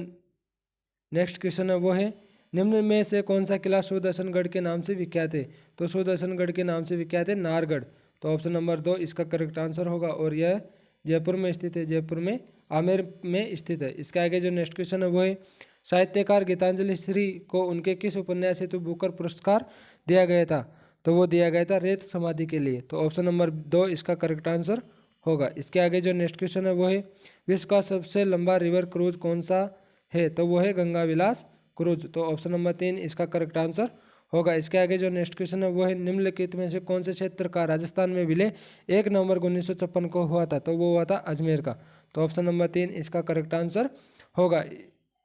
नेक्स्ट क्वेश्चन है वो है निम्न में से कौन सा किला सुदर्शनगढ़ के नाम से विख्यात है? तो सुदर्शनगढ़ के नाम से विख्यात है नाहरगढ़। तो ऑप्शन नंबर 2 इसका करेक्ट आंसर होगा और यह जयपुर में स्थित है, जयपुर में आमेर में स्थित है। इसके आगे जो नेक्स्ट क्वेश्चन है वो है साहित्यकार गीतांजलि श्री को उनके किस उपन्यास हेतु बुकर पुरस्कार दिया गया था? तो वो दिया गया था रेत समाधि के लिए। तो ऑप्शन नंबर 2 इसका करेक्ट आंसर होगा। इसके आगे जो नेक्स्ट क्वेश्चन है वो है विश्व का सबसे लंबा रिवर क्रूज कौन सा है? तो वो है गंगा विलास क्रूज। तो ऑप्शन नंबर 3 इसका करेक्ट आंसर होगा। इसके आगे जो नेक्स्ट क्वेश्चन है वो है निम्नलिखित में से कौन से क्षेत्र का राजस्थान में विलय 1 नवंबर 1956 को हुआ था? तो वो हुआ था अजमेर का। तो ऑप्शन नंबर 3 इसका करेक्ट आंसर होगा।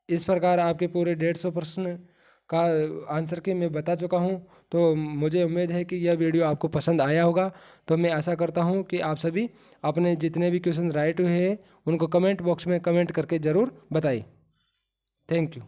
इस प्रकार आपके पूरे 150 प्रश्न का आंसर की मैं बता चुका हूं। तो मुझे उम्मीद है कि यह वीडियो आपको पसंद आया होगा। तो मैं आशा करता हूं कि आप सभी अपने जितने भी क्वेश्चन राइट हुए हैं उनको कमेंट बॉक्स में कमेंट करके ज़रूर बताइए। Thank you.